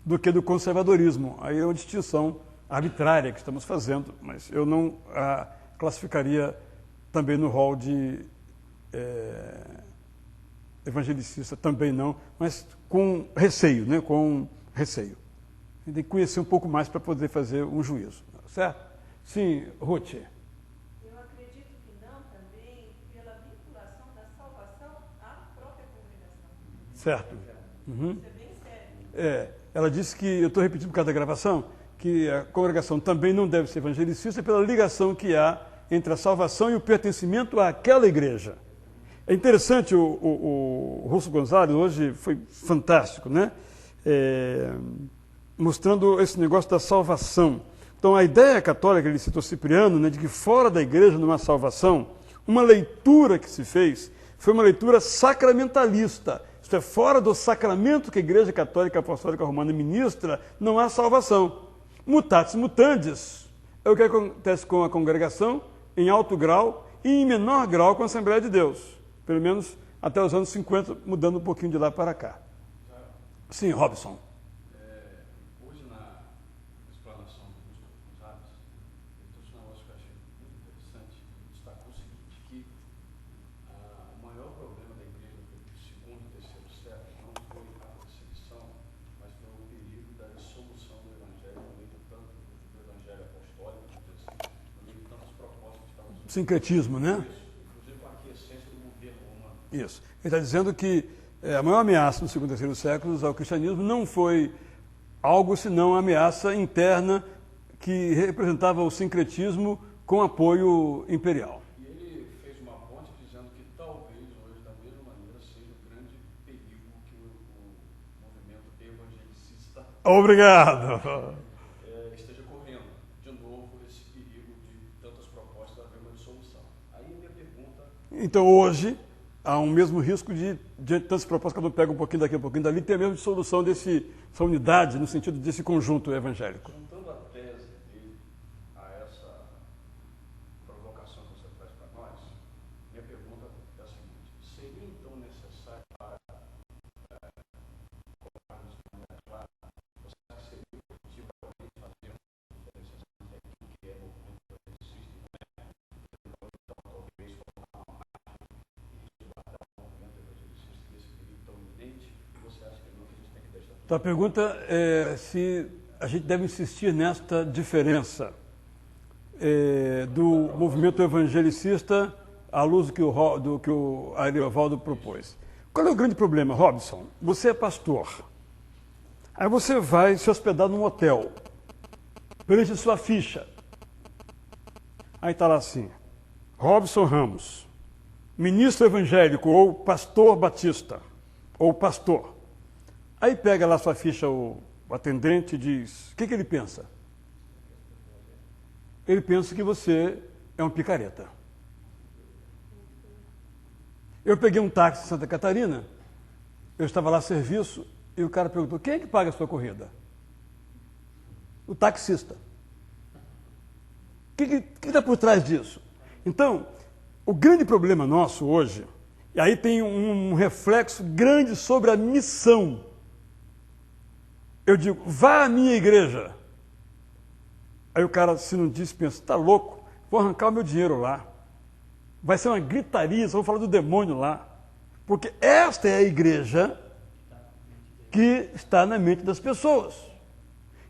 do que do conservadorismo. Aí é uma distinção arbitrária que estamos fazendo, mas eu não a classificaria também no rol de evangelicista, também não, mas com receio, né? Com receio. A gente tem que conhecer um pouco mais para poder fazer um juízo, certo? Sim, Ruth. Eu acredito que não também pela vinculação da salvação à própria congregação. Certo. Uhum. Isso é bem sério. Ela disse que, eu estou repetindo por causa da gravação, que a congregação também não deve ser evangelicista pela ligação que há entre a salvação e o pertencimento àquela igreja. É interessante, o Russo Gonzalez hoje foi fantástico, né? Mostrando esse negócio da salvação. Então, a ideia católica, ele citou Cipriano, né, de que fora da igreja não há salvação, uma leitura que se fez foi uma leitura sacramentalista. Isto é, fora do sacramento que a Igreja Católica Apostólica Romana ministra, não há salvação. Mutatis mutandis é o que acontece com a congregação, em alto grau, e em menor grau com a Assembleia de Deus. Pelo menos até os anos 50, mudando um pouquinho de lá para cá. Sim, Robson. Hoje, na explanação do Augusto Gonzalez, ele trouxe um negócio que eu achei muito interessante. Ele destacou o seguinte, que o maior problema da igreja do segundo e terceiro século não foi a perseguição, mas foi o perigo da dissolução do evangelho no meio do evangelho apostólico, no meio de tantas propostas que estavam surgindo. Sincretismo, né? Inclusive com a aquiescência do governo romano. Isso. Ele está dizendo que a maior ameaça no segundo e terceiro séculos ao cristianismo não foi algo senão a ameaça interna que representava o sincretismo com apoio imperial. E ele fez uma ponte dizendo que talvez hoje, da mesma maneira, seja o grande perigo que o movimento evangelicista Obrigado. esteja correndo. De novo, esse perigo de tantas propostas haver uma dissolução. Aí a minha pergunta... Então, hoje, há um mesmo risco de, diante de tantas propostas, cada um pega um pouquinho daqui, um pouquinho dali, ter a mesma dissolução dessa unidade, no sentido desse conjunto evangélico. Juntando a tese dele a essa provocação que você traz para nós, minha pergunta é a seguinte: seria então necessário para colocarmos de maneira clara, você acha que seria efetivamente fazer uma diferenciação entre aquilo que é movimento progressista e não é? Então, talvez colocar uma margem e guardar o movimento evangelicista desse perigo tão iminente, e você acha que não, que a gente tem que deixar tudo? Então, a pergunta é se a gente deve insistir nesta diferença do movimento evangelicista à luz do que o Ariovaldo propôs. Qual é o grande problema, Robson? Você é pastor. Aí você vai se hospedar num hotel, preenche sua ficha. Aí está lá assim, Robson Ramos, ministro evangélico ou pastor batista, ou pastor. Aí pega lá sua ficha o atendente e diz, o que ele pensa? Ele pensa que você é um picareta. Eu peguei um táxi em Santa Catarina Eu estava lá a serviço e o cara perguntou, quem é que paga a sua corrida? O taxista. O que está por trás disso? Então, o grande problema nosso hoje, e aí tem um reflexo grande sobre a missão. Eu digo, vá à minha igreja. Aí o cara, se não disse, pensa, está louco, vou arrancar o meu dinheiro lá. Vai ser uma gritaria, só vou falar do demônio lá. Porque esta é a igreja que está na mente das pessoas.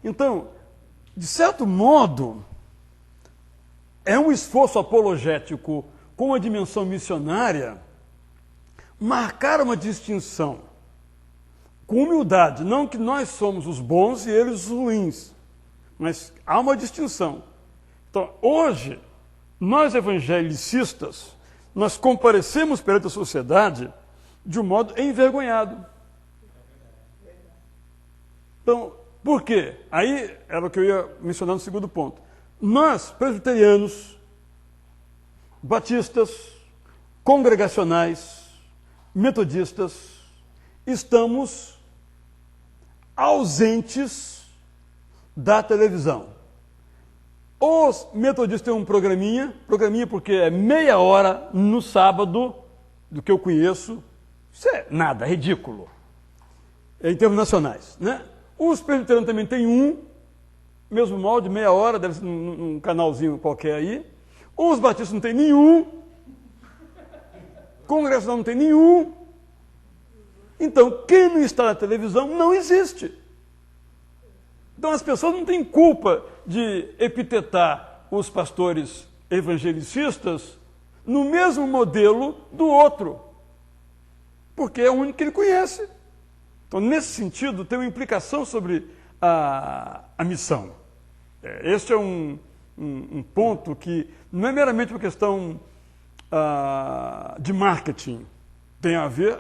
Então, de certo modo, é um esforço apologético com a dimensão missionária marcar uma distinção com humildade, não que nós somos os bons e eles os ruins, mas há uma distinção. Então, hoje, nós evangelicistas, nós comparecemos perante a sociedade de um modo envergonhado. Então, por quê? Aí era o que eu ia mencionar no segundo ponto. Nós, presbiterianos, batistas, congregacionais, metodistas, estamos ausentes da televisão. Os metodistas têm um programinha porque é meia hora no sábado, do que eu conheço, isso é nada, é ridículo, em termos nacionais, né? Os presbiterianos também têm mesmo molde, meia hora, deve ser num canalzinho qualquer aí. Os batistas não tem nenhum, congregacional não tem nenhum. Então, quem não está na televisão não existe. Então, as pessoas não têm culpa de epitetar os pastores evangelicistas no mesmo modelo do outro, porque é o único que ele conhece. Então, nesse sentido, tem uma implicação sobre a missão. Este é um ponto que não é meramente uma questão de marketing, tem a ver,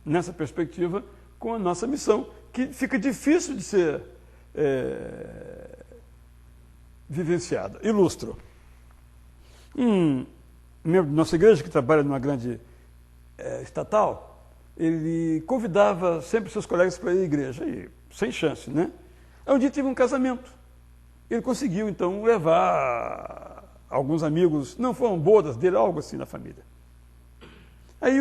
nessa perspectiva, com a nossa missão, que fica difícil de ser vivenciada. Ilustro. Um membro da nossa igreja, que trabalha numa grande estatal, ele convidava sempre seus colegas para ir à igreja, e sem chance, né? Aí um dia teve um casamento. Ele conseguiu, então, levar alguns amigos, não foram bodas dele, algo assim na família. Aí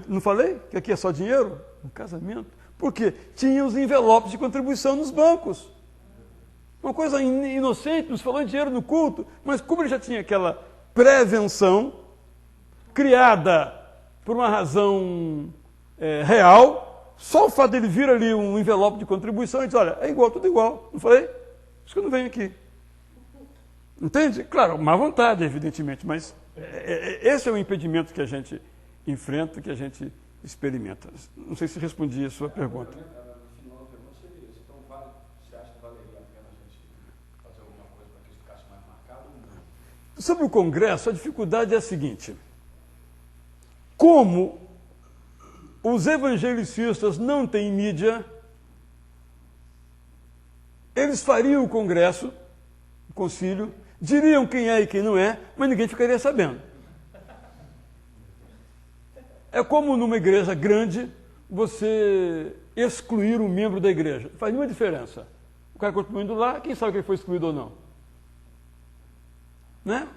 não falei que aqui é só dinheiro? Um casamento. Porque tinha os envelopes de contribuição nos bancos. Uma coisa inocente, nos falou em dinheiro no culto, mas como ele já tinha aquela prevenção criada por uma razão real, só o fato dele vir ali um envelope de contribuição, ele diz, olha, é igual, tudo igual. Não falei? Por isso que eu não venho aqui. Entende? Claro, má vontade, evidentemente, mas esse é o impedimento que a gente enfrenta, que a gente experimenta. Não sei se respondi a sua pergunta. No final da pergunta seria isso. Então, você acha que valeria a pena a gente fazer alguma coisa para que isso ficasse mais marcado ou não? Sobre o Congresso, a dificuldade é a seguinte. Como os evangelicistas não têm mídia, eles fariam o Congresso, o concílio, diriam quem é e quem não é, mas ninguém ficaria sabendo. É como numa igreja grande, você excluir um membro da igreja. Faz nenhuma diferença. O cara continua indo lá, quem sabe que ele foi excluído ou não? Né?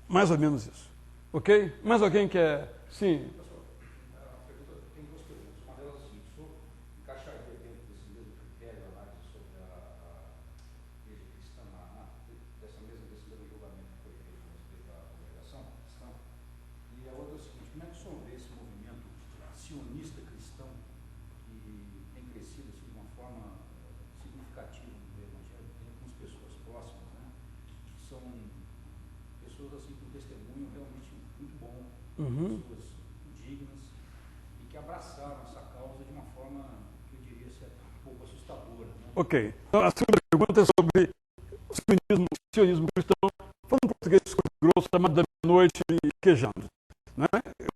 Mais ou menos isso. Ok? Mais alguém quer? Sim. Tem duas perguntas. Uma delas é assim, o senhor encaixaria dentro desse mesmo critério de análise sobre a igreja cristã, dessa mesma decisão de julgamento que foi feito a respeito da congregação cristã? E a outra é o seguinte, como é que o senhor vê esse movimento sionista cristão que tem crescido assim, de uma forma significativa no evangelho? Tem algumas pessoas próximas, né, que são pessoas assim com testemunho realmente muito bom, pessoas dignas e que abraçaram essa causa de uma forma que eu diria ser um pouco assustadora. Né? Ok. Então, a segunda pergunta é sobre o sionismo cristão, falando em português grosso, chamado da meia-noite e quejando. Né?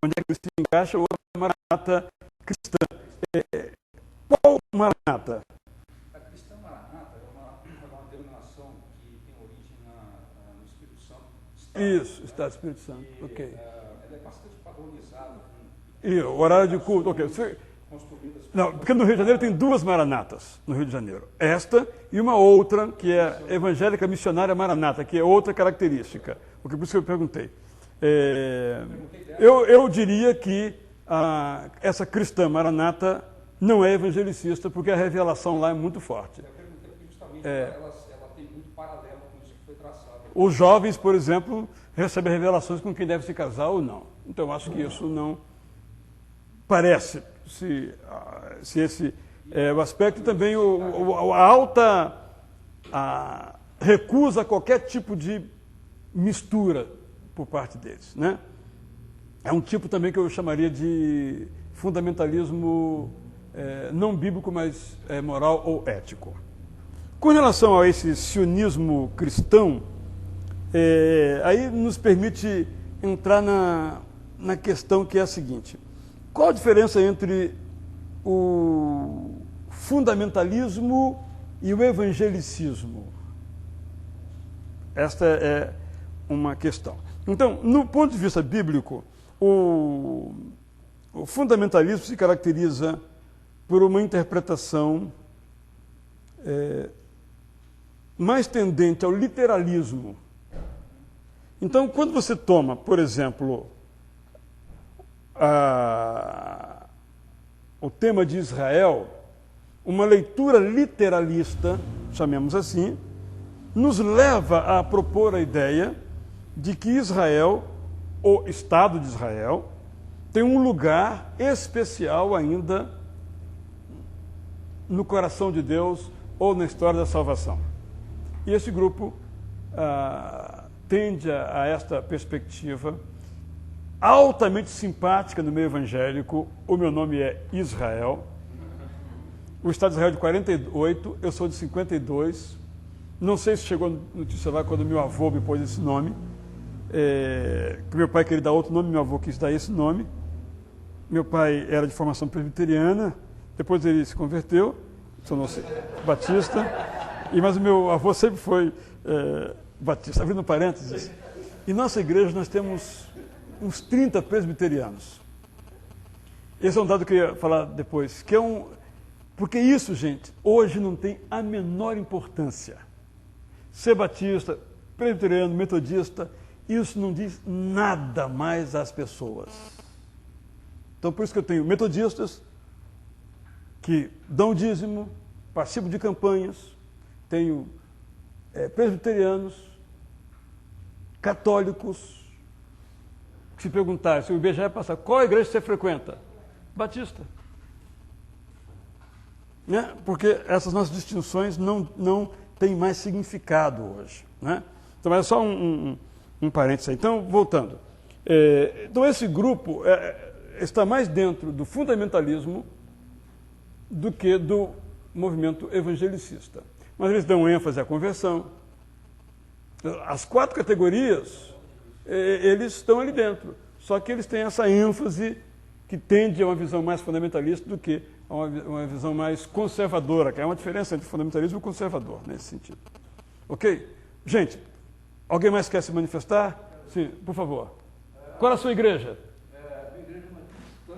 Onde é que ele se encaixa? Ou a Maranata cristã. Qual Maranata? A cristã Maranata é uma denominação que tem origem no Espírito Santo. Isso, Estado do Espírito Santo. Ok. Ela é bastante padronizada. E o horário de culto, ok. construídas. Não, porque no Rio de Janeiro tem duas maranatas, no Rio de Janeiro. Esta e uma outra, que é Evangélica Missionária Maranata, que é outra característica. Por isso que eu perguntei. Eu diria que essa cristã maranata não é evangelicista, porque a revelação lá é muito forte. Eu perguntei porque justamente ela tem muito paralelo com isso que foi traçado. Os jovens, por exemplo, recebem revelações com quem deve se casar ou não. Então, eu acho que isso não parece, se esse é o aspecto. E também a alta recusa a qualquer tipo de mistura por parte deles, né? É um tipo também que eu chamaria de fundamentalismo não bíblico, mas moral ou ético. Com relação a esse sionismo cristão, aí nos permite entrar na questão que é a seguinte: qual a diferença entre o fundamentalismo e o evangelicismo? Esta é uma questão. Então, no ponto de vista bíblico, o fundamentalismo se caracteriza por uma interpretação mais tendente ao literalismo. Então, quando você toma, por exemplo, o tema de Israel, uma leitura literalista, chamemos assim, nos leva a propor a ideia de que Israel, o Estado de Israel, tem um lugar especial ainda no coração de Deus ou na história da salvação. E esse grupo tende a esta perspectiva altamente simpática no meio evangélico. O meu nome é Israel. O Estado de Israel é de 48, eu sou de 52. Não sei se chegou notícia lá quando meu avô me pôs esse nome. Que meu pai queria dar outro nome, meu avô quis dar esse nome. Meu pai era de formação presbiteriana, depois ele se converteu, tornou-se batista, mas o meu avô sempre foi batista. Abrindo parênteses, em nossa igreja nós temos uns 30 presbiterianos. Esse é um dado que eu ia falar depois, que é porque isso, gente, hoje não tem a menor importância. Ser batista, presbiteriano, metodista, isso não diz nada mais às pessoas. Então, por isso que eu tenho metodistas que dão dízimo, participam de campanhas, tenho presbiterianos, católicos. Se perguntar, se o IBGE passar, qual igreja você frequenta? Batista. Né? Porque essas nossas distinções não têm mais significado hoje. Né? Então, é só um parênteses aí. Então, voltando. Então, esse grupo está mais dentro do fundamentalismo do que do movimento evangelicista. Mas eles dão ênfase à conversão. As 4 categorias, eles estão ali dentro. Só que eles têm essa ênfase que tende a uma visão mais fundamentalista do que a uma visão mais conservadora, que é uma diferença entre fundamentalismo e conservador, nesse sentido. Ok? Gente, alguém mais quer se manifestar? Sim, por favor. Qual é a sua igreja? A igreja é uma cristã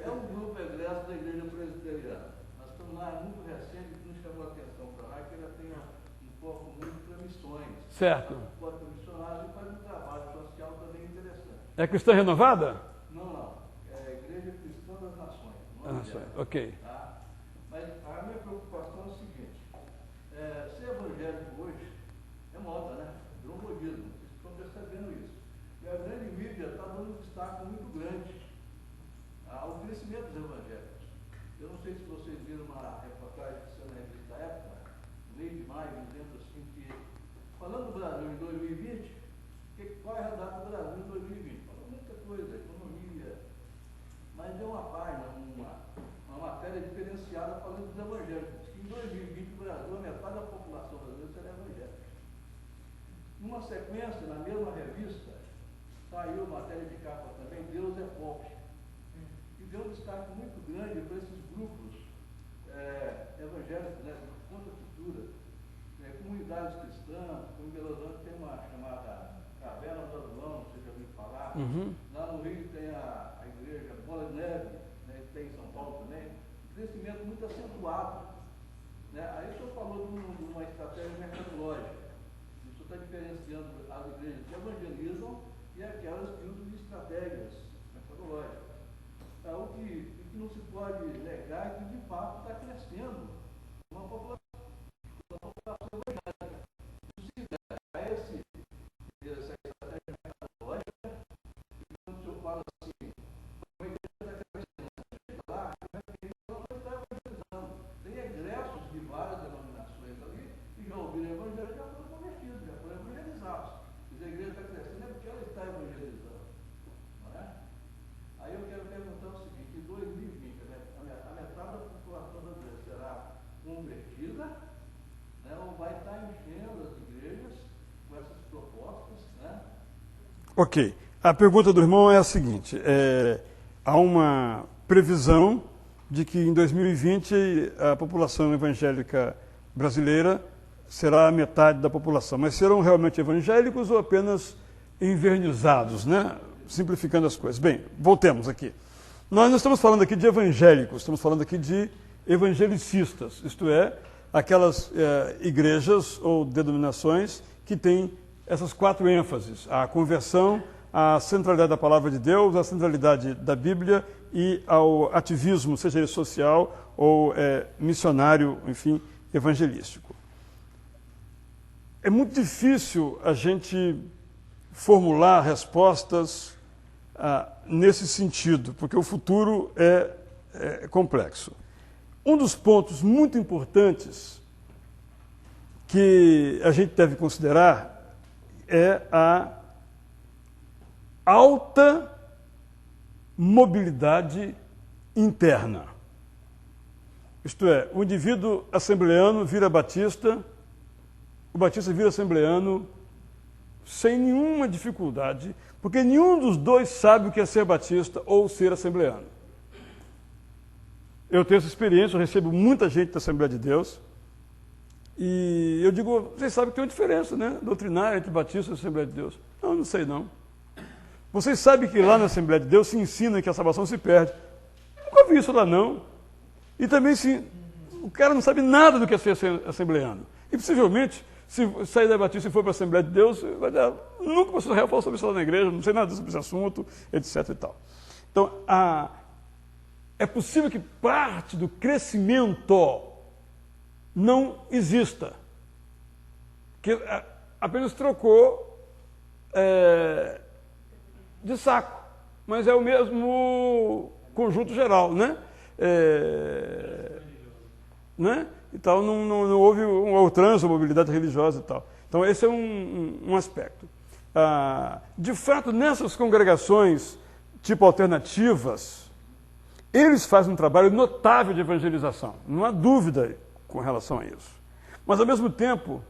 é um grupo egresso da igreja presbiteriana. Nós estamos lá, é muito recente, que nos chamou a atenção para lá, que ela tem um foco muito para missões. Certo. Foco para missionários e faz um trabalho social também interessante. É cristã renovada? Não. É a Igreja Cristã das Nações. Ok. Tá? Mas a minha preocupação é o seguinte: ser evangélico hoje é moda, né? Virou modismo. Vocês estão percebendo isso. E a grande mídia está dando um destaque muito grande ao crescimento dos evangélicos. Eu não sei se vocês viram uma reportagem que saiu na revista Época, no mês de maio, dizendo assim que, falando do Brasil em 2020, qual é a data do Brasil em 2020? Falou muita coisa, economia, mas deu uma página, uma matéria diferenciada falando dos evangélicos. Que em 2020 o Brasil, a metade da população brasileira será evangélica. Numa sequência, na mesma revista, saiu matéria de capa também, Deus é pop. E deu um destaque muito grande para esses grupos evangélicos, né, de contra cultura, comunidades cristãs, como em Belo Horizonte tem uma chamada Caverna do Adulão, você já ouviu falar? Uhum. Lá no Rio tem a igreja Bola de Neve, né, que tem em São Paulo também, crescimento muito acentuado. Né? Aí o senhor falou de uma estratégia mercadológica. O senhor está diferenciando as igrejas que evangelizam e aquelas que usam de estratégias mercadológicas. O que não se pode negar é que, de fato, está crescendo uma população evangélica. Essa estratégia mercadológica, quando o senhor fala assim, uma igreja está crescendo, chega lá, ela não está evangelizando. Tem egressos de várias denominações ali que já ouviram o evangelho e já foram convertidos, já foram evangelizados. Se a igreja está crescendo é porque ela está evangelizando. Não é? Aí eu quero perguntar o seguinte: em 2020, a metade da população brasileira será convertida, né, ou vai estar enchendo as igrejas com essas propostas, né? Ok. A pergunta do irmão é a seguinte: há uma previsão de que em 2020 a população evangélica brasileira será a metade da população. Mas serão realmente evangélicos ou apenas envernizados, né? Simplificando as coisas. Bem, voltemos aqui. Nós não estamos falando aqui de evangélicos, estamos falando aqui de evangelicistas, isto é, aquelas igrejas ou denominações que têm essas 4 ênfases: a conversão, a centralidade da palavra de Deus, a centralidade da Bíblia e ao ativismo, seja ele social ou missionário, enfim, evangelístico. É muito difícil a gente formular respostas nesse sentido, porque o futuro é complexo. Um dos pontos muito importantes que a gente deve considerar é a alta mobilidade interna. Isto é, o indivíduo assembleano vira batista, o batista vira assembleano sem nenhuma dificuldade, porque nenhum dos dois sabe o que é ser batista ou ser assembleano. Eu tenho essa experiência, eu recebo muita gente da Assembleia de Deus, e eu digo: vocês sabem que tem uma diferença, né, doutrinária entre batista e Assembleia de Deus. Não sei não. Vocês sabem que lá na Assembleia de Deus se ensina que a salvação se perde. Nunca vi isso lá não. E também o cara não sabe nada do que é ser assembleano. E possivelmente, se sair da Batista e for para a Assembleia de Deus, vai dar, nunca o pastor Rafael falou sobre isso lá na igreja, não sei nada sobre esse assunto, etc. e tal. Então, é possível que parte do crescimento não exista, que apenas trocou de saco, mas é o mesmo conjunto geral, né? Né? Então não houve um trânsito, mobilidade religiosa e tal. Então esse é um aspecto. De fato, nessas congregações tipo alternativas, eles fazem um trabalho notável de evangelização, não há dúvida com relação a isso. Mas ao mesmo tempo,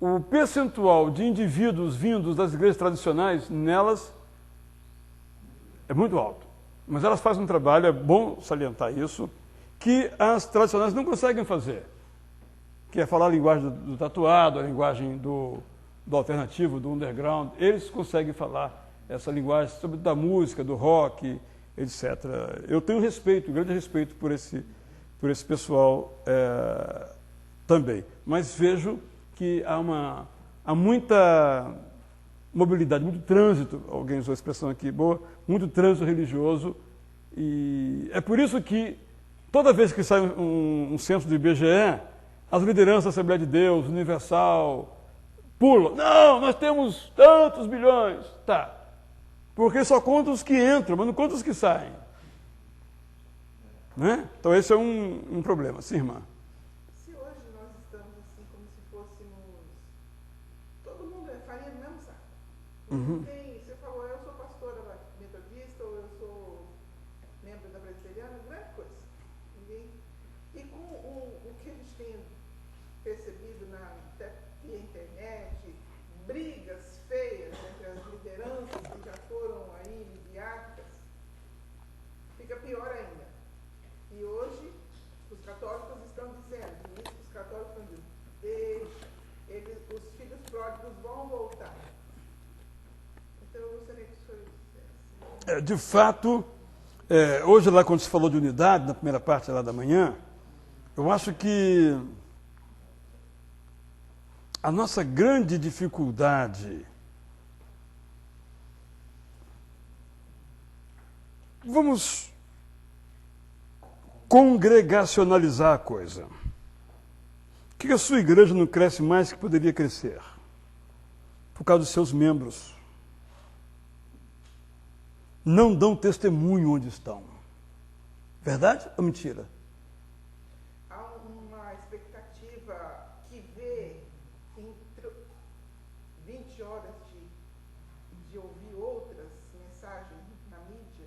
o percentual de indivíduos vindos das igrejas tradicionais nelas é muito alto. Mas elas fazem um trabalho, é bom salientar isso, que as tradicionais não conseguem fazer, que é falar a linguagem do tatuado, a linguagem do alternativo, do underground. Eles conseguem falar essa linguagem da música, do rock, etc. Eu tenho respeito, grande respeito por esse pessoal também. Mas vejo que há muita mobilidade, muito trânsito, alguém usou a expressão aqui boa, muito trânsito religioso, e é por isso que toda vez que sai um censo do IBGE, as lideranças da Assembleia de Deus, Universal, pulam. Não, nós temos tantos bilhões. Tá. Porque só conta os que entram, mas não conta os que saem. Né? Então esse é um problema. Sim, irmã. Se hoje nós estamos assim como se fôssemos... Todo mundo faria do mesmo saco. Uhum. Você falou, eu sou pastora metodista, ou eu sou membro da presbiteriana, grande coisa. E com o que a gente tem percebido até via internet, brigas feias entre as lideranças que já foram aí midiáticas, fica pior ainda. E hoje os católicos estão dizendo, os católicos estão dizendo, os filhos pródigos vão voltar. de fato, hoje lá quando se falou de unidade, na primeira parte lá da manhã, eu acho que a nossa grande dificuldade, vamos congregacionalizar a coisa. Por que a sua igreja não cresce mais que poderia crescer? Por causa dos seus membros. Não dão testemunho onde estão. Verdade ou mentira? Há uma expectativa que vê em 20 horas de ouvir outras mensagens na mídia,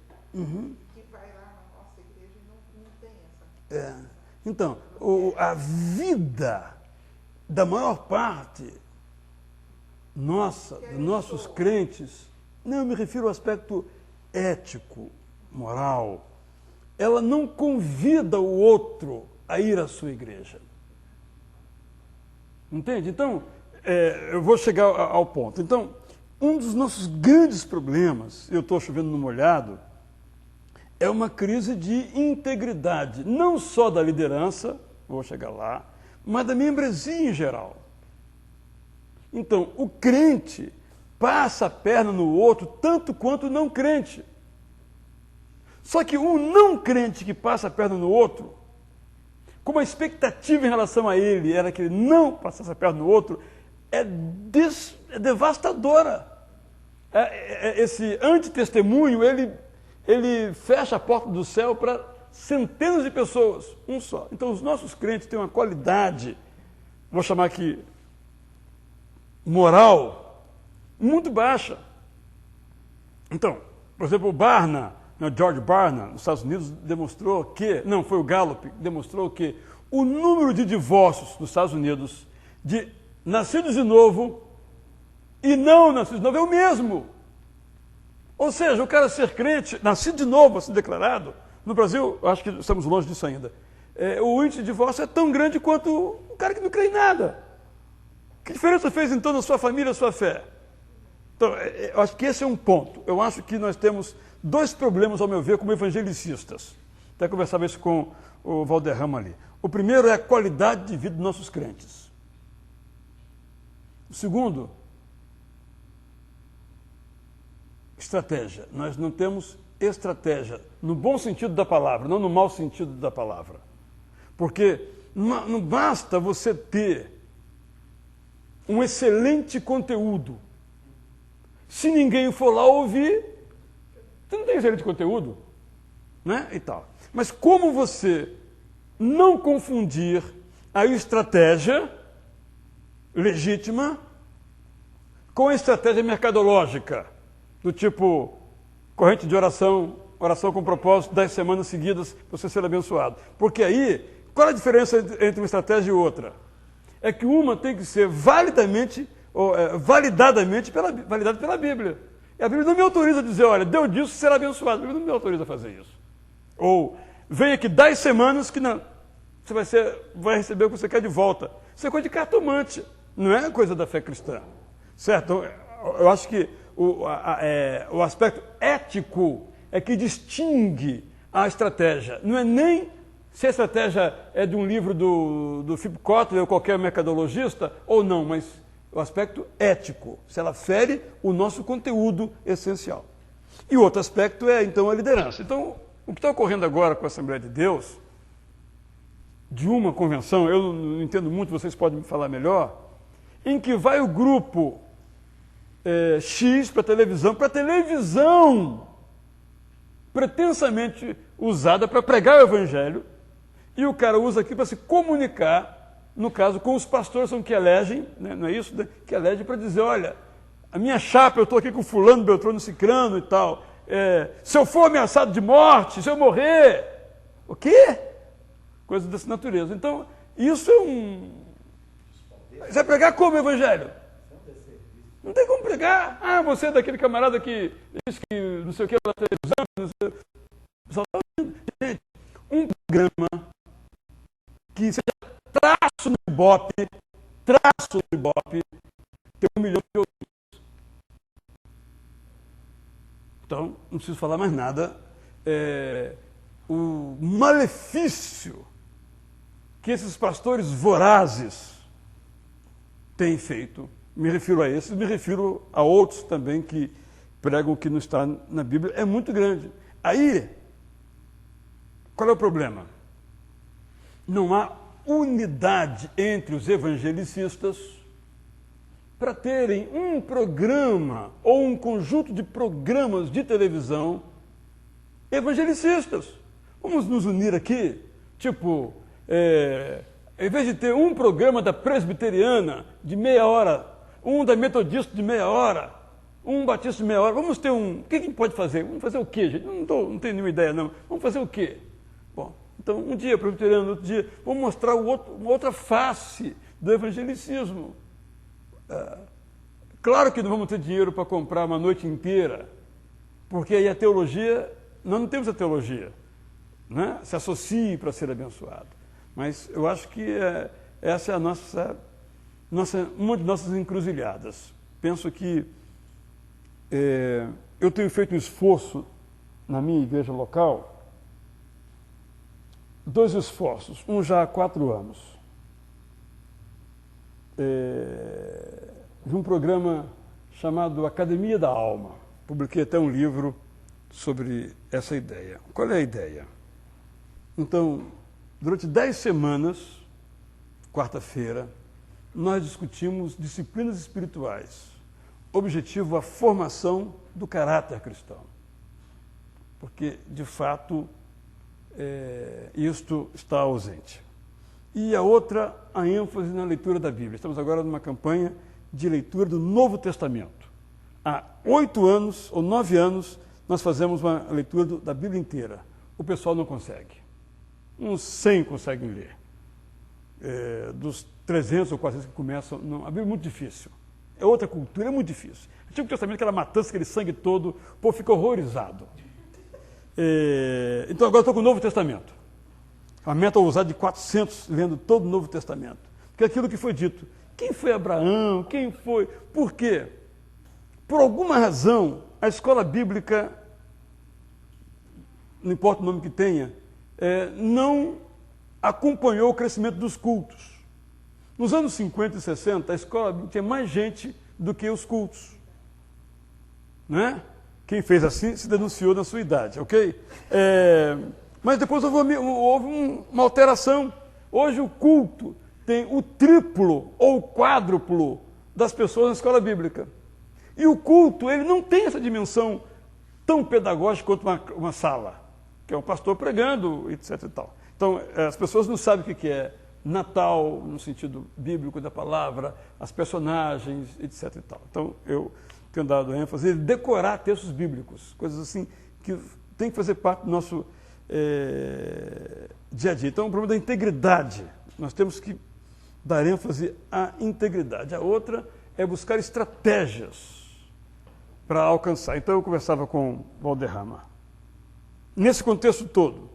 que vai lá na nossa igreja e não tem essa. Então, a vida da maior parte nossa, dos nossos crentes, não, eu me refiro ao aspecto ético, moral, ela não convida o outro a ir à sua igreja. Entende? Então, eu vou chegar ao ponto. Então, um dos nossos grandes problemas, eu estou chovendo no molhado, é uma crise de integridade, não só da liderança, vou chegar lá, mas da membresia em geral. Então, o crente passa a perna no outro tanto quanto o não crente. Só que o não crente que passa a perna no outro, como a expectativa em relação a ele era que ele não passasse a perna no outro, é devastadora. Esse antitestemunho, ele fecha a porta do céu para centenas de pessoas, um só. Então, os nossos crentes têm uma qualidade, vou chamar aqui, moral, muito baixa. Então, por exemplo, o Barna, George Barna, nos Estados Unidos, demonstrou que, não, foi o Gallup, demonstrou que o número de divórcios nos Estados Unidos de nascidos de novo e não nascidos de novo é o mesmo. Ou seja, o cara ser crente, nascido de novo, assim declarado, no Brasil, acho que estamos longe disso ainda, o índice de divórcio é tão grande quanto o cara que não crê em nada. Que diferença fez então na sua família, na sua fé? Então, eu acho que esse é um ponto. Eu acho que nós temos dois problemas, ao meu ver, como evangelicistas. Até conversava isso com o Valderrama ali. O primeiro é a qualidade de vida dos nossos crentes. O segundo, estratégia. Nós não temos estratégia, no bom sentido da palavra, não no mau sentido da palavra. Porque não basta você ter um excelente conteúdo. Se ninguém for lá ouvir, você não tem excelente conteúdo, né? E tal. Mas como você não confundir a estratégia legítima com a estratégia mercadológica, do tipo corrente de oração, oração com propósito, 10 semanas seguidas para você ser abençoado. Porque aí, qual é a diferença entre uma estratégia e outra? É que uma tem que ser validadamente validada pela Bíblia. E a Bíblia não me autoriza a dizer, olha, Deus disse que será abençoado. A Bíblia não me autoriza a fazer isso. Ou, vem aqui 10 semanas que não, você vai receber o que você quer de volta. Isso é coisa de cartomante, não é coisa da fé cristã. Certo? Eu acho que o aspecto ético é que distingue a estratégia. Não é nem se a estratégia é de um livro do Philip Kotler ou qualquer mercadologista ou não, mas o aspecto ético, se ela fere o nosso conteúdo essencial. E outro aspecto é, então, a liderança. Então, o que está ocorrendo agora com a Assembleia de Deus, de uma convenção, eu não entendo muito, vocês podem me falar melhor, em que vai o grupo X para a televisão pretensamente usada para pregar o Evangelho, e o cara usa aqui para se comunicar, no caso, com os pastores que elegem, né, não é isso? Que elegem para dizer, olha, a minha chapa, eu estou aqui com fulano, beltrano, cicrano e tal, se eu for ameaçado de morte, se eu morrer, o quê? Coisa dessa natureza. Então, isso é Você vai pregar como o Evangelho? Não tem como pregar. Ah, você é daquele camarada que diz que não sei o que na televisão, não sei. Gente, um programa que seja traço no Ibope, tem 1 milhão de ouvintes. Então, não preciso falar mais nada, o malefício que esses pastores vorazes têm feito. Me refiro a esses, me refiro a outros também que pregam o que não está na Bíblia, é muito grande. Aí, qual é o problema? Não há unidade entre os evangelicistas para terem um programa ou um conjunto de programas de televisão evangelicistas. Vamos nos unir aqui, tipo, em vez de ter um programa da presbiteriana de meia hora, um da metodista de meia hora, um batista de meia hora, vamos ter um... O que a gente pode fazer? Vamos fazer o quê, gente? Não tenho nenhuma ideia, não. Vamos fazer o quê? Bom, então, um dia presbiteriano, outro dia, vamos mostrar uma outra face do evangelicismo. Claro que não vamos ter dinheiro para comprar uma noite inteira, porque aí a teologia, nós não temos a teologia, né? Se associe para ser abençoado. Mas eu acho que essa é a uma de nossas encruzilhadas. Penso que eu tenho feito um esforço na minha igreja local, 2 esforços, um já há 4 anos, de um programa chamado Academia da Alma. Publiquei até um livro sobre essa ideia. Qual é a ideia? Então, durante 10 semanas, quarta-feira, nós discutimos disciplinas espirituais. Objetivo, a formação do caráter cristão. Porque, de fato, isto está ausente. E a outra, a ênfase na leitura da Bíblia. Estamos agora numa campanha de leitura do Novo Testamento. Há 8 anos ou 9 anos, nós fazemos uma leitura da Bíblia inteira. O pessoal não consegue. Uns 100 conseguem ler. Dos 300 ou 400 que começam, não. A Bíblia é muito difícil. É outra cultura, é muito difícil. Antigo Testamento, aquela matança, aquele sangue todo, o povo fica horrorizado. Então agora estou com o Novo Testamento. A meta ousada de 400, lendo todo o Novo Testamento. Porque é aquilo que foi dito. Quem foi Abraão? Quem foi? Por quê? Por alguma razão, a escola bíblica, não importa o nome que tenha, não acompanhou o crescimento dos cultos. Nos anos 50 e 60, a escola bíblica tinha mais gente do que os cultos. Né? Quem fez assim se denunciou na sua idade, ok? Mas depois houve uma alteração. Hoje o culto tem o triplo ou o quádruplo das pessoas na escola bíblica. E o culto, ele não tem essa dimensão tão pedagógica quanto uma sala, que é um pastor pregando, etc. e tal. Então, as pessoas não sabem o que é Natal, no sentido bíblico da palavra, as personagens, etc. e tal. Então, eu tenho dado ênfase em decorar textos bíblicos, coisas assim que tem que fazer parte do nosso dia a dia. Então, o problema da integridade. Nós temos que dar ênfase à integridade. A outra é buscar estratégias para alcançar. Então, eu conversava com Valderrama. Nesse contexto todo,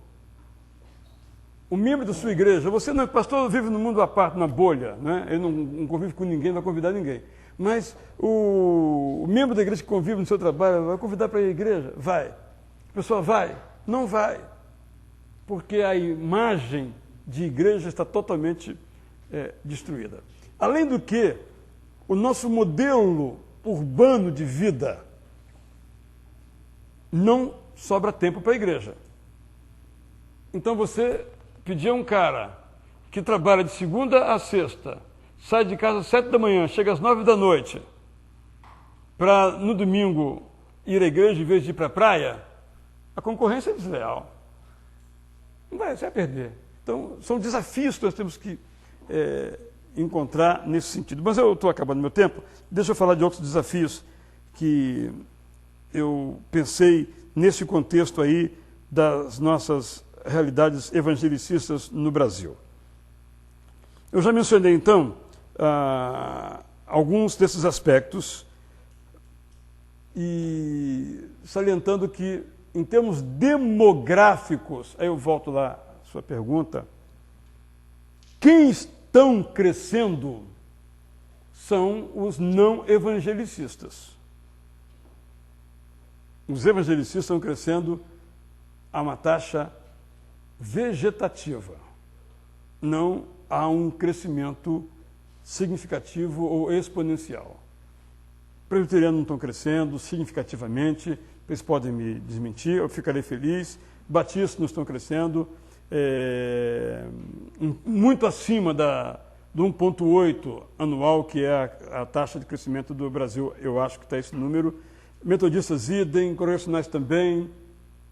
o membro da sua igreja, você não é pastor, vive no mundo à parte, na bolha, né? Ele não convive com ninguém, não vai convidar ninguém. Mas o membro da igreja que convive no seu trabalho, vai convidar para a igreja? Vai. A pessoa vai? Não vai. Porque a imagem de igreja está totalmente destruída. Além do que, o nosso modelo urbano de vida não sobra tempo para a igreja. Então você pedir a um cara que trabalha de segunda a sexta, sai de casa às 7 da manhã, chega às 9 da noite, para no domingo ir à igreja em vez de ir para a praia, a concorrência é desleal. Você vai perder. Então, são desafios que nós temos que encontrar nesse sentido. Mas eu estou acabando meu tempo, deixa eu falar de outros desafios que eu pensei nesse contexto aí das nossas realidades evangelicistas no Brasil. Eu já mencionei, então, alguns desses aspectos e salientando que, em termos demográficos, aí eu volto lá à sua pergunta, quem estão crescendo são os não evangelicistas. Os evangelicistas estão crescendo a uma taxa vegetativa. Não há um crescimento significativo ou exponencial. Presbiterianos não estão crescendo significativamente, eles podem me desmentir, eu ficarei feliz. Batistas não estão crescendo, muito acima do 1,8 anual, que é a taxa de crescimento do Brasil, eu acho que está esse número. Metodistas idem, congregacionais também.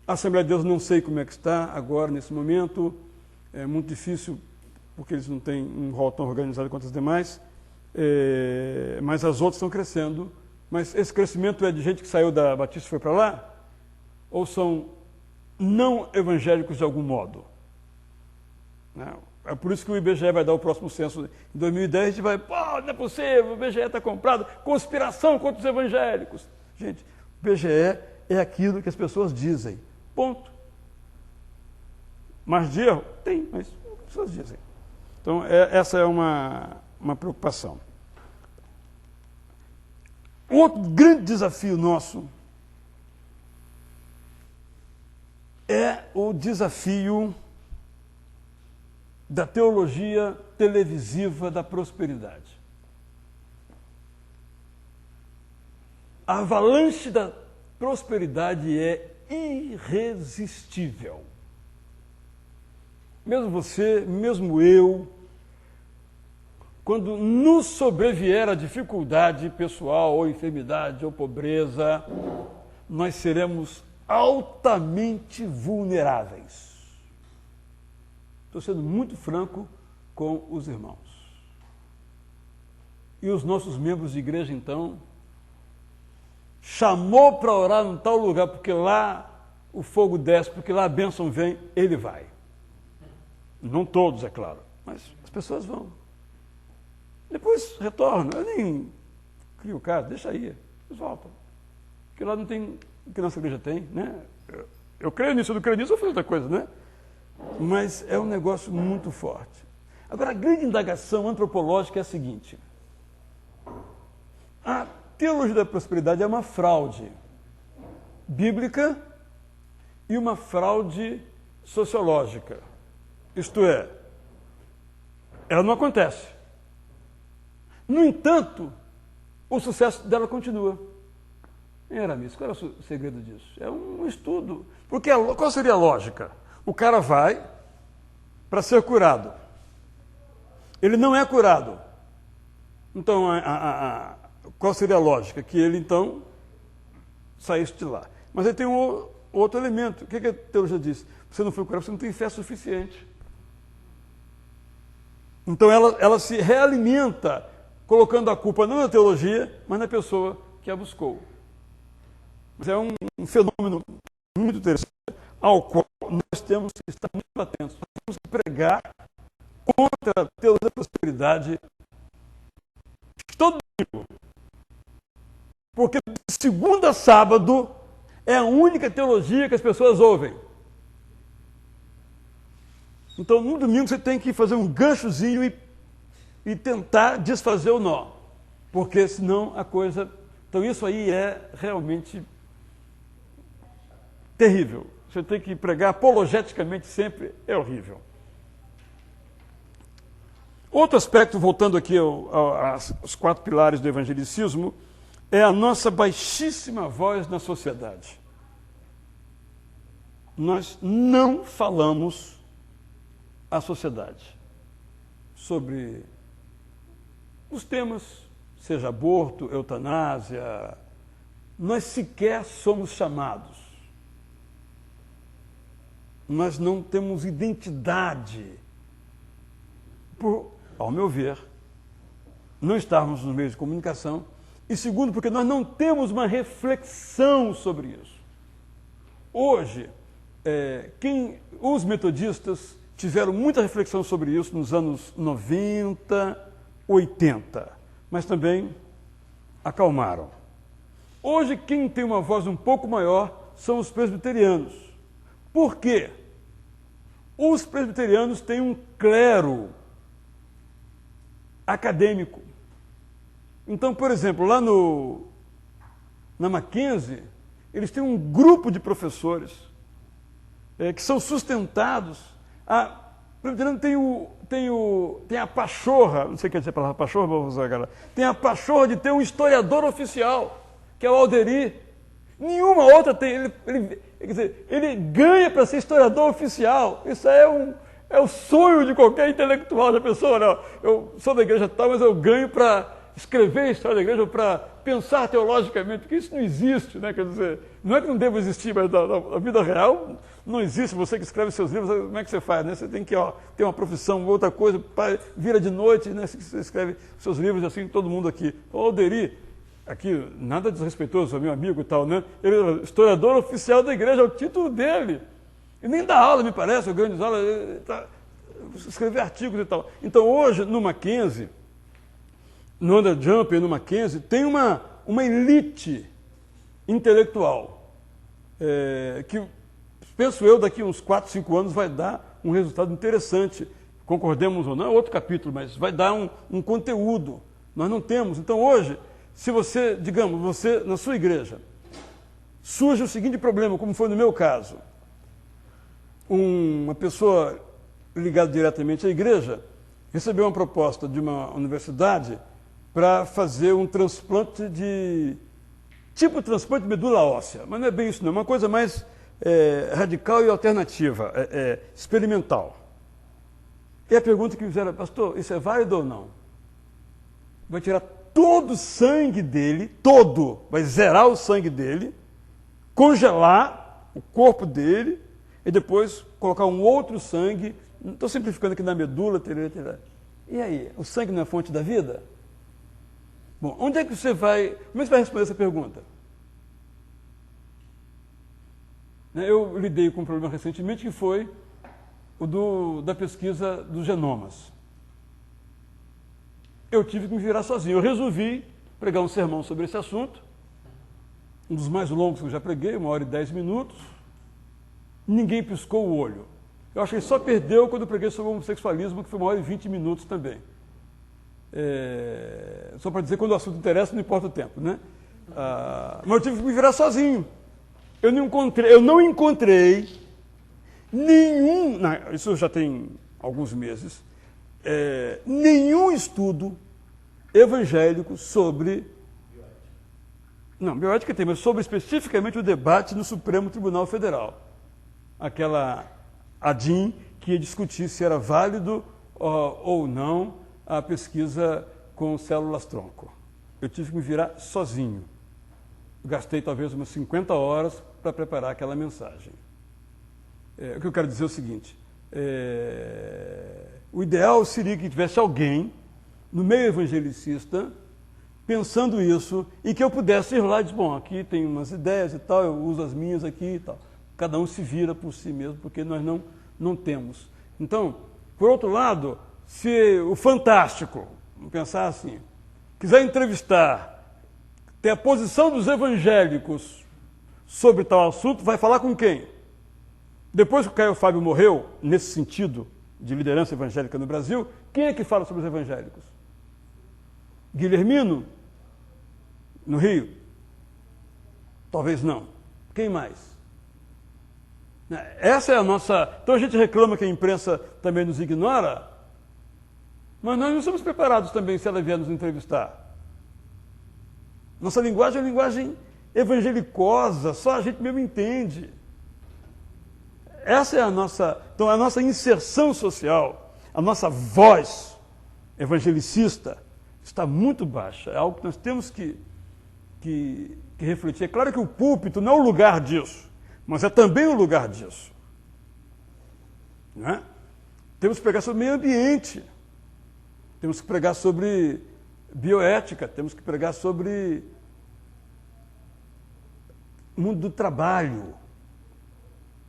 A Assembleia de Deus não sei como é que está agora, nesse momento. É muito difícil, porque eles não têm um rol tão organizado quanto as demais. Mas as outras estão crescendo. Mas esse crescimento é de gente que saiu da Batista e foi para lá? Ou são não evangélicos de algum modo? Não. É por isso que o IBGE vai dar o próximo censo. Em 2010 a gente vai, não é possível, o IBGE está comprado, conspiração contra os evangélicos. Gente, o IBGE é aquilo que as pessoas dizem. Ponto. Mas de erro? Tem, mas as pessoas dizem. Então, essa é uma preocupação. Outro grande desafio nosso é o desafio da teologia televisiva da prosperidade. A avalanche da prosperidade é irresistível. Mesmo você, mesmo eu, quando nos sobrevier a dificuldade pessoal, ou enfermidade, ou pobreza, nós seremos altamente vulneráveis. Estou sendo muito franco com os irmãos. E os nossos membros de igreja, então, chamou para orar num tal lugar, porque lá o fogo desce, porque lá a bênção vem, ele vai. Não todos, é claro, mas as pessoas vão. Depois retornam, eu nem crio caso, deixa aí, eles voltam. Porque lá não tem o que nossa igreja tem, né? Eu creio nisso, eu não creio nisso, eu faço outra coisa, né? Mas é um negócio muito forte. Agora, a grande indagação antropológica é a seguinte: a teologia da prosperidade é uma fraude bíblica e uma fraude sociológica. Isto é, ela não acontece. No entanto, o sucesso dela continua. Aramis, qual é o segredo disso? É um estudo. Porque qual seria a lógica? O cara vai para ser curado. Ele não é curado. Então, qual seria a lógica? Que ele, então, saísse de lá. Mas aí tem um outro elemento. O que a teologia diz? Você não foi curado, você não tem fé suficiente. Então, ela se realimenta, colocando a culpa não na teologia, mas na pessoa que a buscou. Mas é um fenômeno muito interessante, ao qual nós temos que estar muito atentos. Nós temos que pregar contra a teologia da prosperidade todo domingo. Porque de segunda a sábado é a única teologia que as pessoas ouvem. Então, no domingo você tem que fazer um ganchozinho e tentar desfazer o nó. Porque senão a coisa... Então, isso aí é realmente terrível. Você tem que pregar apologeticamente sempre, é horrível. Outro aspecto, voltando aqui aos 4 pilares do evangelicismo, é a nossa baixíssima voz na sociedade. Nós não falamos à sociedade sobre os temas, seja aborto, eutanásia. Nós sequer somos chamados. Nós não temos identidade. Por, ao meu ver, não estarmos nos meios de comunicação. E segundo, porque nós não temos uma reflexão sobre isso. Hoje, os metodistas tiveram muita reflexão sobre isso nos anos 90, 80, mas também acalmaram. Hoje, quem tem uma voz um pouco maior são os presbiterianos. Por quê? Os presbiterianos têm um clero acadêmico. Então, por exemplo, lá na Mackenzie, eles têm um grupo de professores que são sustentados. Tem a pachorra, não sei o que dizer a palavra pachorra, vou usar agora. Tem a pachorra de ter um historiador oficial, que é o Alderi. Nenhuma outra tem. Quer dizer, ele ganha para ser historiador oficial. Isso é o sonho de qualquer intelectual. Já pensou? Não, eu sou da igreja tal, mas eu ganho para escrever a história da igreja, para pensar teologicamente, porque isso não existe, né? Quer dizer, não é que não deva existir, mas na vida real não existe. Você que escreve seus livros, como é que você faz, né? Você tem que ter uma profissão, outra coisa, vira de noite, né? Você escreve seus livros assim, todo mundo aqui. O Alderi, aqui, nada desrespeitoso, meu amigo e tal, né? Ele é historiador oficial da igreja, é o título dele. E nem dá aula, me parece, grandes aulas, escrever artigos e tal. Então, hoje, no Mackenzie, no Underjump e no Mackenzie, tem uma elite intelectual que, penso eu, daqui uns 4, 5 anos vai dar um resultado interessante. Concordemos ou não, é outro capítulo, mas vai dar um conteúdo. Nós não temos. Então, hoje, se você, digamos, você na sua igreja, surge o seguinte problema, como foi no meu caso. Uma pessoa ligada diretamente à igreja recebeu uma proposta de uma universidade para fazer um transplante tipo transplante de medula óssea, mas não é bem isso não, é uma coisa mais radical e alternativa, experimental. E a pergunta que me fizeram, pastor, isso é válido ou não? Vai tirar todo o sangue dele, vai zerar o sangue dele, congelar o corpo dele e depois colocar um outro sangue, estou simplificando aqui na medula, E aí, o sangue não é fonte da vida? Bom, onde é que você vai, como é que você vai responder essa pergunta? Eu lidei com um problema recentemente que foi o da pesquisa dos genomas. Eu tive que me virar sozinho. Eu resolvi pregar um sermão sobre esse assunto, um dos mais longos que eu já preguei, 1h10. Ninguém piscou o olho. Eu acho que ele só perdeu quando eu preguei sobre o homossexualismo, que foi 1h20 também. Só para dizer, quando o assunto interessa, não importa o tempo, né? Mas eu tive que me virar sozinho. Eu não encontrei nenhum, isso já tem alguns meses, nenhum estudo evangélico sobre... Não, bioética tem, mas sobre especificamente o debate no Supremo Tribunal Federal. Aquela ADIM que ia discutir se era válido ou não a pesquisa com células-tronco. Eu tive que me virar sozinho. Gastei talvez umas 50 horas para preparar aquela mensagem. O que eu quero dizer é o seguinte, o ideal seria que tivesse alguém no meio evangelicista pensando isso e que eu pudesse ir lá e dizer, bom, aqui tem umas ideias e tal, eu uso as minhas aqui e tal. Cada um se vira por si mesmo, porque nós não temos. Então, por outro lado, se o Fantástico, vamos pensar assim, quiser entrevistar, ter a posição dos evangélicos sobre tal assunto, vai falar com quem? Depois que o Caio Fábio morreu, nesse sentido de liderança evangélica no Brasil, quem é que fala sobre os evangélicos? Guilhermino? No Rio? Talvez não. Quem mais? Essa é a nossa... Então a gente reclama que a imprensa também nos ignora, mas nós não estamos preparados também se ela vier nos entrevistar. Nossa linguagem é uma linguagem evangelicosa, só a gente mesmo entende. Essa é a nossa... Então a nossa inserção social, a nossa voz evangelicista está muito baixa. É algo que nós temos que refletir. É claro que o púlpito não é o lugar disso, mas é também o lugar disso. Não é? Temos que pregar sobre meio ambiente, temos que pregar sobre bioética, temos que pregar sobre o mundo do trabalho.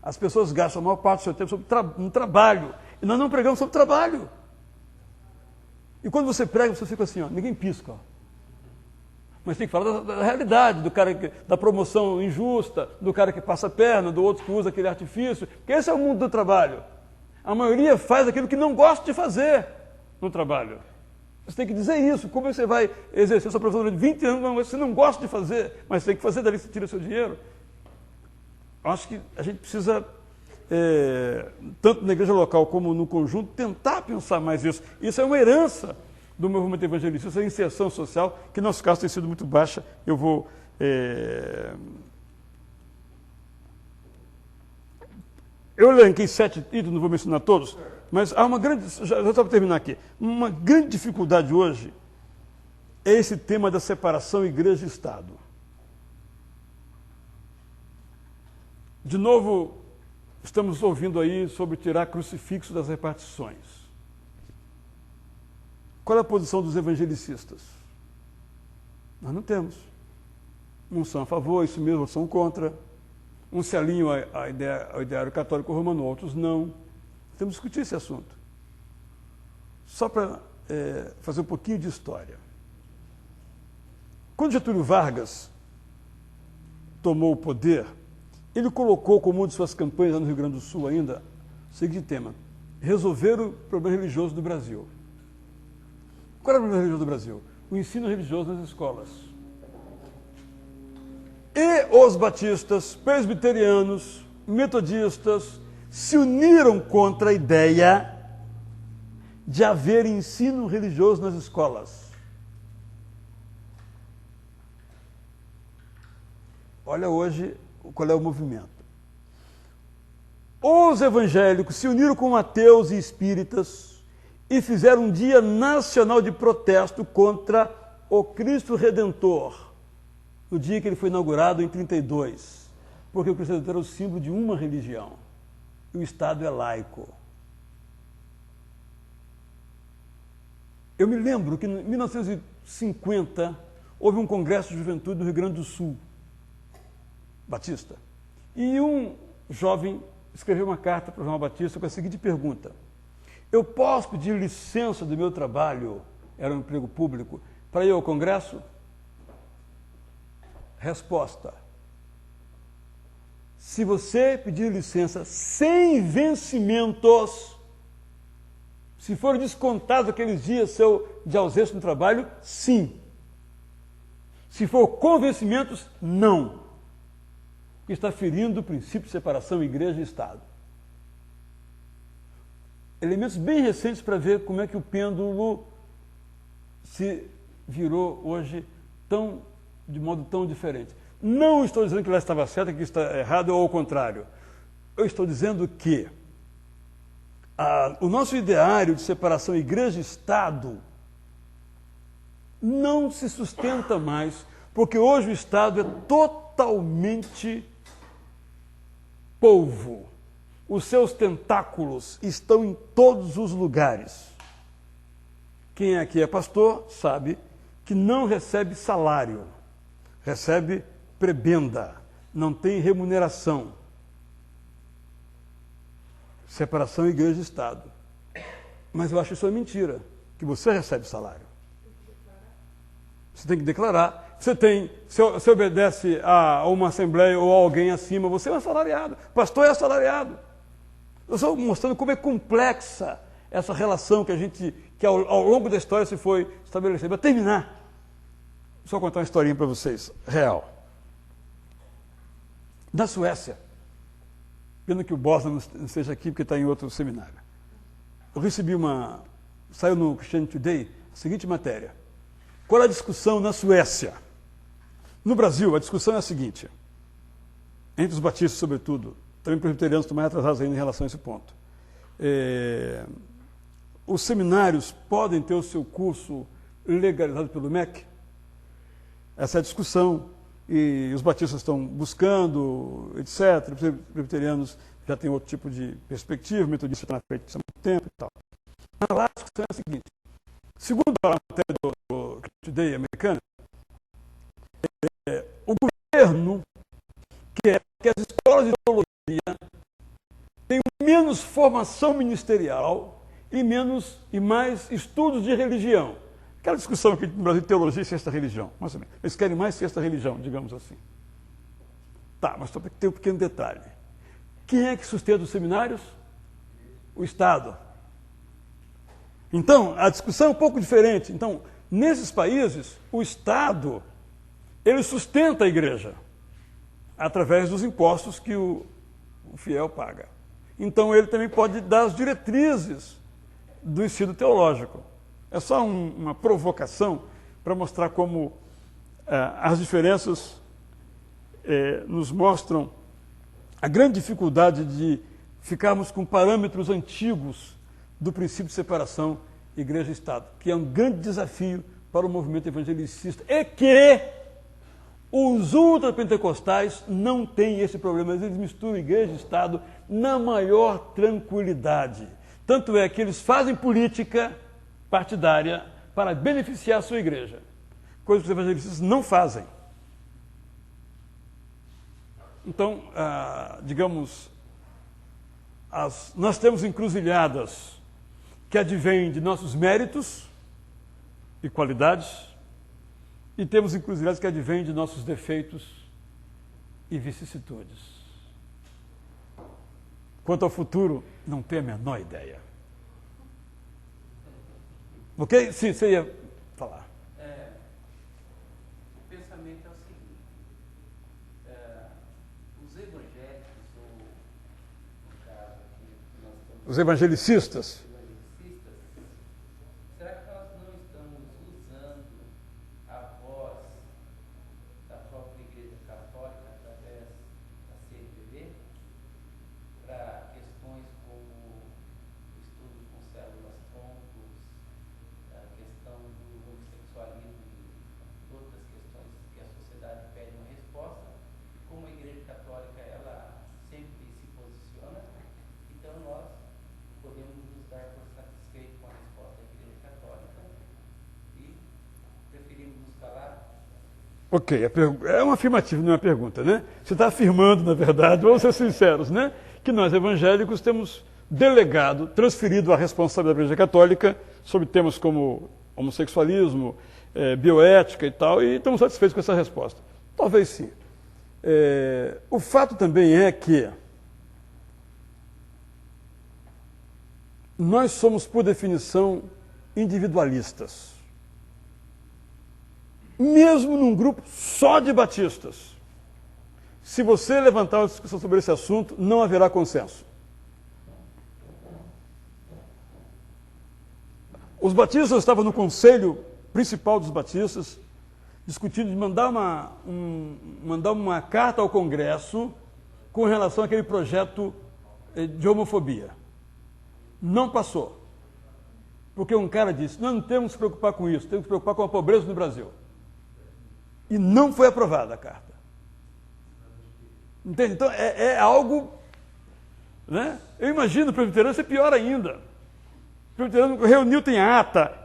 As pessoas gastam a maior parte do seu tempo sobre um trabalho, e nós não pregamos sobre trabalho. E quando você prega, você fica assim, ó, ninguém pisca. Ó. Mas tem que falar da realidade, do cara da promoção injusta, do cara que passa a perna, do outro que usa aquele artifício, porque esse é o mundo do trabalho. A maioria faz aquilo que não gosta de fazer no trabalho. Você tem que dizer isso. Como você vai exercer sua profissão durante 20 anos, mas você não gosta de fazer, mas tem que fazer, dali você tira seu dinheiro. acho que a gente precisa, tanto na igreja local como no conjunto, tentar pensar mais isso. Isso é uma herança do movimento evangelista, essa inserção social, que no nosso caso tem sido muito baixa. Eu vou... Eu elenquei 7 itens, não vou mencionar todos, mas há uma grande, já só para terminar aqui, uma grande dificuldade hoje é esse tema da separação igreja e Estado. De novo, estamos ouvindo aí sobre tirar crucifixo das repartições. Qual é a posição dos evangelicistas? Nós não temos. Uns são a favor, isso mesmo, outros são contra. Uns se alinham ao ideário católico romano, outros não. Temos que discutir esse assunto. Só para fazer um pouquinho de história. Quando Getúlio Vargas tomou o poder, ele colocou como uma de suas campanhas lá no Rio Grande do Sul ainda o seguinte tema: resolver o problema religioso do Brasil. Qual era o problema religioso do Brasil? O ensino religioso nas escolas. E os batistas, presbiterianos, metodistas se uniram contra a ideia de haver ensino religioso nas escolas. Olha hoje qual é o movimento. Os evangélicos se uniram com ateus e espíritas e fizeram um dia nacional de protesto contra o Cristo Redentor, no dia que ele foi inaugurado em 1932, porque o Cristo Redentor era o símbolo de uma religião, e o Estado é laico. Eu me lembro que em 1950 houve um congresso de juventude no Rio Grande do Sul, Batista, e um jovem escreveu uma carta para o João Batista com a seguinte pergunta: eu posso pedir licença do meu trabalho, era um emprego público, para ir ao congresso? Resposta: se você pedir licença sem vencimentos, se for descontado aqueles dias de ausência no trabalho, sim. Se for com vencimentos, não. Está ferindo o princípio de separação igreja e Estado. Elementos bem recentes para ver como é que o pêndulo se virou hoje de modo tão diferente. Não estou dizendo que lá estava certo, que está errado, ou ao contrário. Eu estou dizendo que o nosso ideário de separação igreja e Estado não se sustenta mais, porque hoje o Estado é totalmente polvo. Os seus tentáculos estão em todos os lugares. Quem aqui é pastor sabe que não recebe salário, recebe prebenda, não tem remuneração. Separação igreja e Estado. Mas eu acho isso uma mentira, que você recebe salário. Você tem que declarar. Você obedece a uma assembleia ou a alguém acima, você é um assalariado. Pastor é assalariado. Eu estou mostrando como é complexa essa relação que ao longo da história se foi estabelecendo. Para terminar, só contar uma historinha para vocês, real. Na Suécia, pena que o Bosna não esteja aqui porque está em outro seminário, eu recebi saiu no Christian Today a seguinte matéria: qual é a discussão na Suécia? No Brasil, a discussão é a seguinte, entre os batistas sobretudo, também presbiterianos estão mais atrasados ainda em relação a esse ponto. Os seminários podem ter o seu curso legalizado pelo MEC? Essa é a discussão, e os batistas estão buscando, etc. Os presbiterianos já têm outro tipo de perspectiva, o metodista está na frente há muito tempo e tal. Mas lá a discussão é a seguinte: segundo a matéria do Today americana, o governo quer que as escolas de teologia tenham menos formação ministerial e mais estudos de religião. Aquela discussão aqui no Brasil de teologia e sexta religião, mais ou menos. Eles querem mais sexta religião, digamos assim. Tá, mas só tem um pequeno detalhe. Quem é que sustenta os seminários? O Estado. Então, a discussão é um pouco diferente. Então, nesses países, o Estado, ele sustenta a igreja. através dos impostos que o fiel paga. Então, ele também pode dar as diretrizes do ensino teológico. É só uma provocação para mostrar como as diferenças nos mostram a grande dificuldade de ficarmos com parâmetros antigos do princípio de separação igreja e Estado, que é um grande desafio para o movimento evangelicista, e que os ultrapentecostais não têm esse problema. Eles misturam igreja e Estado na maior tranquilidade. Tanto é que eles fazem política partidária para beneficiar a sua igreja, coisa que os evangelistas não fazem. Então, digamos, nós temos encruzilhadas que advêm de nossos méritos e qualidades, e temos encruzilhadas que advêm de nossos defeitos e vicissitudes. Quanto ao futuro, não tenho a menor ideia. Ok? Sim, você ia falar. O pensamento é o seguinte: os evangélicos, ou no caso aqui, nós estamos... Os evangelicistas. Será que nós não estamos usando a voz da própria Igreja Católica através da CNBB para questões como o estudo com células-troncos, a questão do homossexualismo e outras questões que a sociedade pede uma resposta? Como a Igreja Católica ela sempre se posiciona, então nós podemos nos dar por satisfeitos com a resposta da Igreja Católica e preferimos nos calar. Ok, é uma afirmativa, não é uma pergunta, né? Você está afirmando, na verdade, vamos ser sinceros, né? Que nós evangélicos temos delegado, transferido a responsabilidade da Igreja Católica sobre temas como homossexualismo, bioética e tal, e estamos satisfeitos com essa resposta. Talvez sim. O fato também é que nós somos, por definição, individualistas. Mesmo num grupo só de batistas. Se você levantar uma discussão sobre esse assunto, não haverá consenso. Os batistas estavam no conselho principal dos batistas, discutindo de mandar uma carta ao Congresso com relação àquele projeto de homofobia. Não passou. Porque um cara disse, nós não temos que se preocupar com isso, temos que se preocupar com a pobreza no Brasil. E não foi aprovada a carta. Entende? Então, é algo... Né? Eu imagino o presbiteriano ser pior ainda. O presbiteriano reuniu, tem ata,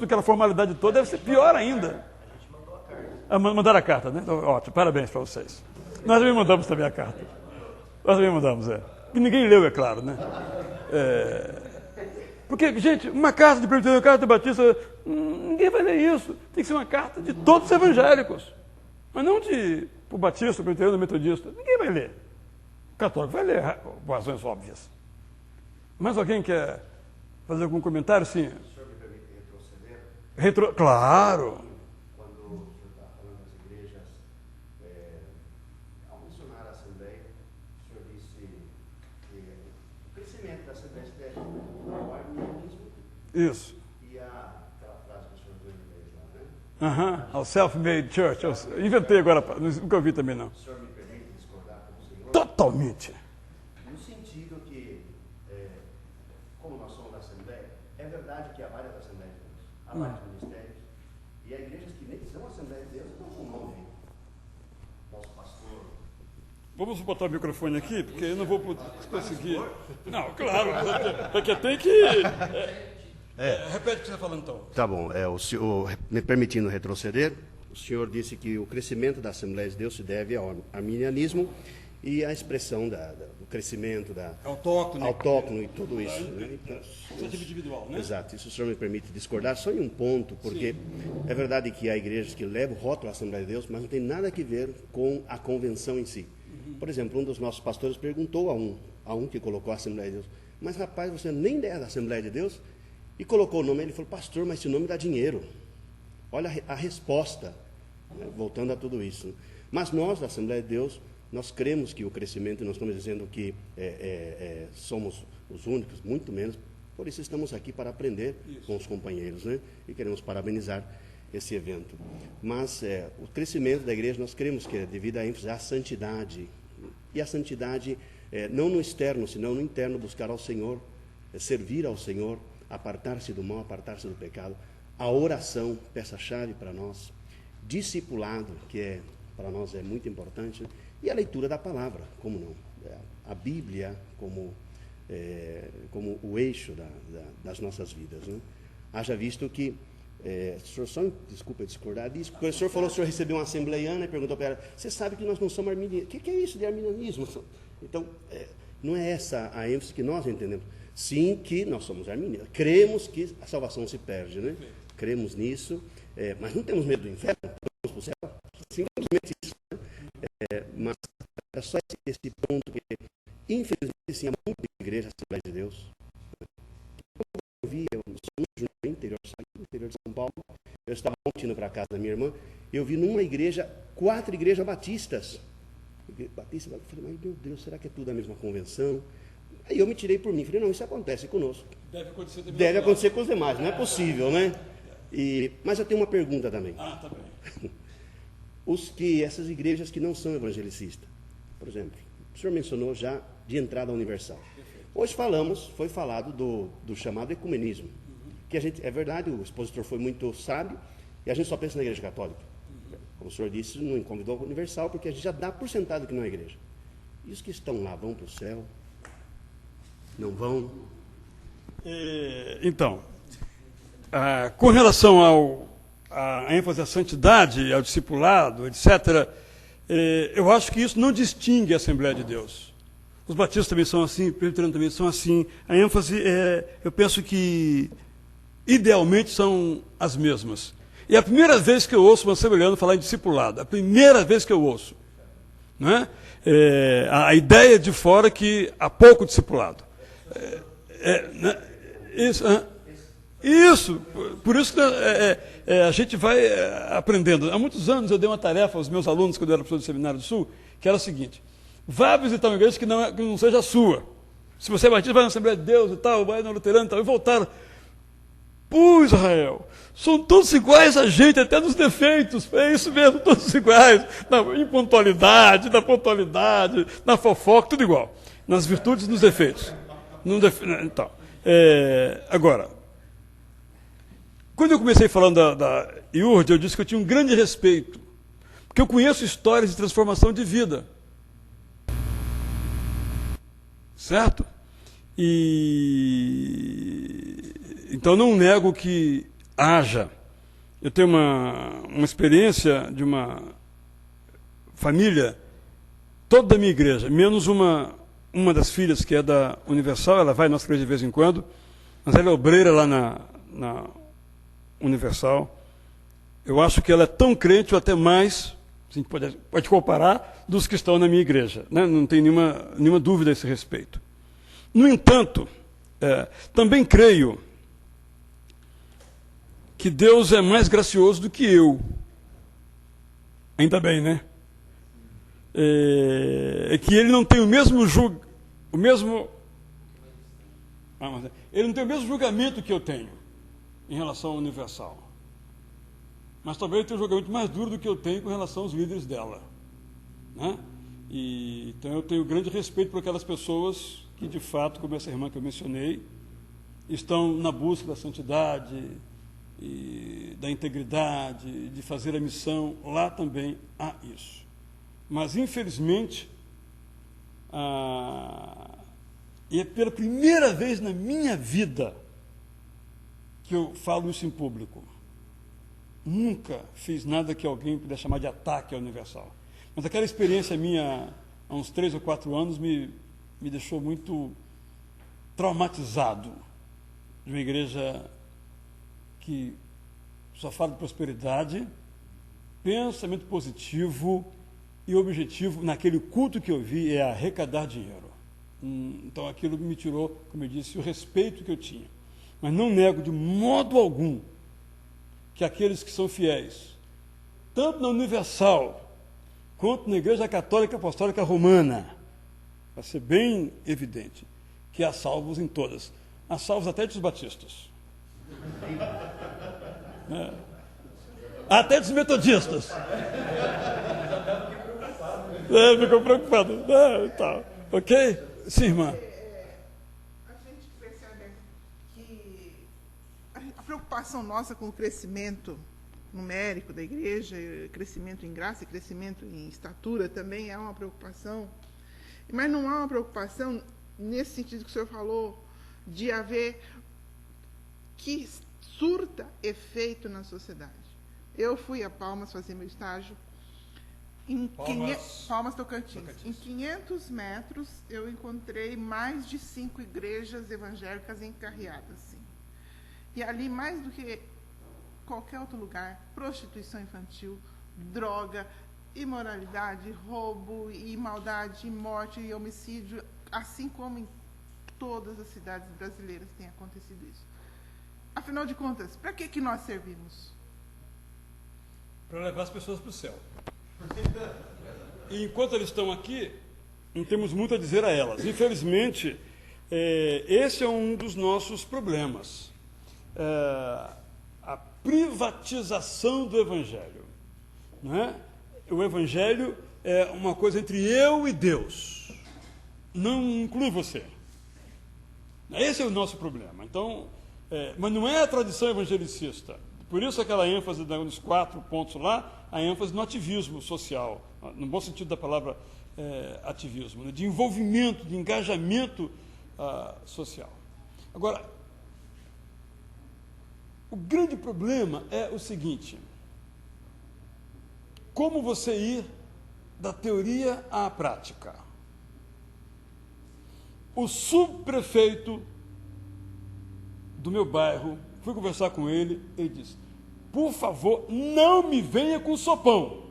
aquela formalidade toda, deve ser pior ainda. A gente mandou a carta. Mandaram a carta, né? Então, ótimo, parabéns para vocês. Nós também mandamos também a carta. Nós também mandamos, E ninguém leu, é claro, né? Porque, gente, uma carta de presbiteriano, uma carta de batista, ninguém vai ler isso. Tem que ser uma carta de todos os evangélicos. Mas não de o batista, o presbiteriano, o metodista. Ninguém vai ler. O católico vai ler, por razões óbvias. Mais alguém quer fazer algum comentário? Sim. O senhor me permite retroceder? Claro. Quando o senhor está falando das igrejas, ao mencionar a Assembleia, o senhor disse que o crescimento da Assembleia se deve ao arminianismo Isso. e aquela frase que o senhor usou em inglês lá, né? Ao self-made church. Eu inventei agora, nunca ouvi também, não. O senhor me permite discordar com o senhor? Totalmente. No sentido que, como nós somos da Assembleia, é verdade que há várias Assembleias de Deus, há vários ministérios, e há igrejas que nem são Assembleia de Deus, não com nome. Nosso pastor. Vamos botar o microfone aqui, porque eu não vou conseguir. Não, claro, porque tem que. Repete o que você está falando, então. Tá bom, o senhor, me permitindo retroceder, o senhor disse que o crescimento da Assembleia de Deus se deve ao arminianismo e à expressão do crescimento autóctono e tudo isso. Né? Então, Iniciativa individual, né? exato, isso o senhor me permite discordar só em um ponto, porque é verdade que há igrejas que levam o rótulo à Assembleia de Deus, mas não tem nada a ver com a convenção em si. Por exemplo, um dos nossos pastores perguntou a um que colocou a Assembleia de Deus, mas rapaz, você nem é da Assembleia de Deus? E colocou o nome, ele falou, pastor, mas esse nome dá dinheiro. Olha a resposta, né? Voltando a tudo isso. Mas nós, da Assembleia de Deus, nós cremos que o crescimento, nós estamos dizendo que somos os únicos, muito menos, por isso estamos aqui para aprender com os companheiros, né? E queremos parabenizar esse evento. Mas o crescimento da igreja, nós cremos que é devido à ênfase à santidade. E a santidade, não no externo, senão no interno, buscar ao Senhor, servir ao Senhor, apartar-se do mal, apartar-se do pecado. A oração, peça-chave para nós. Discipulado, que para nós é muito importante. E a leitura da palavra, como não? A Bíblia como o eixo das nossas vidas, né? Haja visto que, o senhor só, desculpa discordar disso, porque o senhor falou que o senhor recebeu uma assembleiana e perguntou para ela, você sabe que nós não somos arminianos, o que é isso de arminianismo? Então, não é essa a ênfase que nós entendemos. Sim, que nós somos arminianos, cremos que a salvação se perde, né? Cremos nisso, mas não temos medo do inferno, vamos para o céu, simplesmente isso, né? Mas é só esse ponto que, infelizmente, sim, há muita igreja, Assembleia de Deus. Eu vi, eu sou no interior de São Paulo, eu estava ontem indo para a casa da minha irmã, eu vi numa igreja, 4 igrejas batistas. Eu falei, mas meu Deus, será que é tudo a mesma convenção? Aí eu me tirei por mim, falei, não, isso acontece conosco. Deve acontecer com os demais, não é possível, né? Mas eu tenho uma pergunta também. Tá bem. Essas igrejas que não são evangelicistas, por exemplo, o senhor mencionou já de entrada universal. Hoje foi falado do chamado ecumenismo, que a gente, é verdade, o expositor foi muito sábio, e a gente só pensa na igreja católica. Como o senhor disse, não convidou universal, porque a gente já dá por sentado que não é igreja. E os que estão lá vão para o céu? Não vão? Então, com relação à ênfase à santidade, ao discipulado, etc., eu acho que isso não distingue a Assembleia de Deus. Os batistas também são assim, os presbiterianos também são assim. A ênfase, eu penso que, idealmente, são as mesmas. E é a primeira vez que eu ouço um assembleano falar em discipulado. A primeira vez que eu ouço. Não é? A ideia de fora que há pouco discipulado. Isso. Por isso que a gente vai aprendendo. Há muitos anos eu dei uma tarefa aos meus alunos, quando eu era professor do Seminário do Sul, que era o seguinte: vá visitar uma igreja que não seja a sua. Se você é batista, vai na Assembleia de Deus e tal, vai na Luterana e tal. E voltaram. Pô, Israel, são todos iguais a gente, até nos defeitos. É isso mesmo, todos iguais. Na impontualidade, na pontualidade, na fofoca, tudo igual. Nas virtudes e nos defeitos. Então, agora, quando eu comecei falando da IURD, eu disse que eu tinha um grande respeito, porque eu conheço histórias de transformação de vida. Certo? Então, não nego que haja. Eu tenho uma experiência de uma família, toda da minha igreja, menos uma das filhas que é da Universal, ela vai à nossa igreja de vez em quando, mas ela é obreira lá na Universal. Eu acho que ela é tão crente ou até mais, a gente pode comparar, dos que estão na minha igreja, né? Não tem nenhuma dúvida a esse respeito. No entanto, também creio que Deus é mais gracioso do que eu. Ainda bem, né? Que ele não tem ele não tem o mesmo julgamento que eu tenho em relação ao Universal. Mas talvez ele tenha um julgamento mais duro do que eu tenho com relação aos líderes dela. Né? Então eu tenho grande respeito por aquelas pessoas que, de fato, como essa irmã que eu mencionei, estão na busca da santidade e da integridade, de fazer a missão. Lá também há isso. Mas, infelizmente, e é pela primeira vez na minha vida que eu falo isso em público. Nunca fiz nada que alguém pudesse chamar de ataque ao Universal. Mas aquela experiência minha, há uns 3 ou 4 anos, me deixou muito traumatizado de uma igreja que só fala de prosperidade, pensamento positivo e objetivo naquele culto que eu vi é arrecadar dinheiro. Então aquilo me tirou, como eu disse, o respeito que eu tinha. Mas não nego de modo algum que aqueles que são fiéis, tanto na Universal quanto na Igreja Católica Apostólica Romana, para ser bem evidente, que há salvos em todas. Há salvos até dos batistas. Até dos metodistas. Ficou preocupado. Tá. Ok? Sim, irmã. A gente percebe que a preocupação nossa com o crescimento numérico da igreja, crescimento em graça e crescimento em estatura também é uma preocupação, mas não há uma preocupação nesse sentido que o senhor falou, de haver que surta efeito na sociedade. Eu fui a Palmas fazer meu estágio, em Palmas Tocantins. Em 500 metros, eu encontrei mais de 5 igrejas evangélicas encarreadas. Assim. E ali, mais do que qualquer outro lugar, prostituição infantil, droga, imoralidade, roubo, e maldade, morte e homicídio, assim como em todas as cidades brasileiras tem acontecido isso. Afinal de contas, para que nós servimos? Para levar as pessoas para o céu. E enquanto eles estão aqui, não temos muito a dizer a elas. Infelizmente, esse é um dos nossos problemas. A privatização do Evangelho. Não é? O Evangelho é uma coisa entre eu e Deus. Não inclui você. Esse é o nosso problema. Então, mas não é a tradição evangelicista. Por isso aquela ênfase nos 4 pontos lá, a ênfase no ativismo social, no bom sentido da palavra ativismo, né? De envolvimento, de engajamento social. Agora, o grande problema é o seguinte: como você ir da teoria à prática? O subprefeito do meu bairro, fui conversar com ele, ele disse: por favor, não me venha com sopão.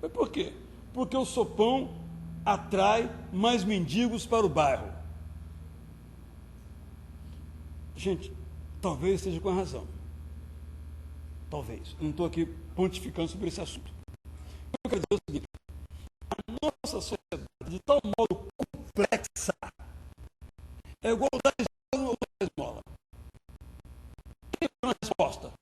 Mas por quê? Porque o sopão atrai mais mendigos para o bairro. Gente, talvez esteja com a razão. Talvez. Eu não estou aqui pontificando sobre esse assunto. Eu quero dizer o seguinte: a nossa sociedade é de tal modo complexa, é igual dar esmola ou dar esmola. Tem uma resposta.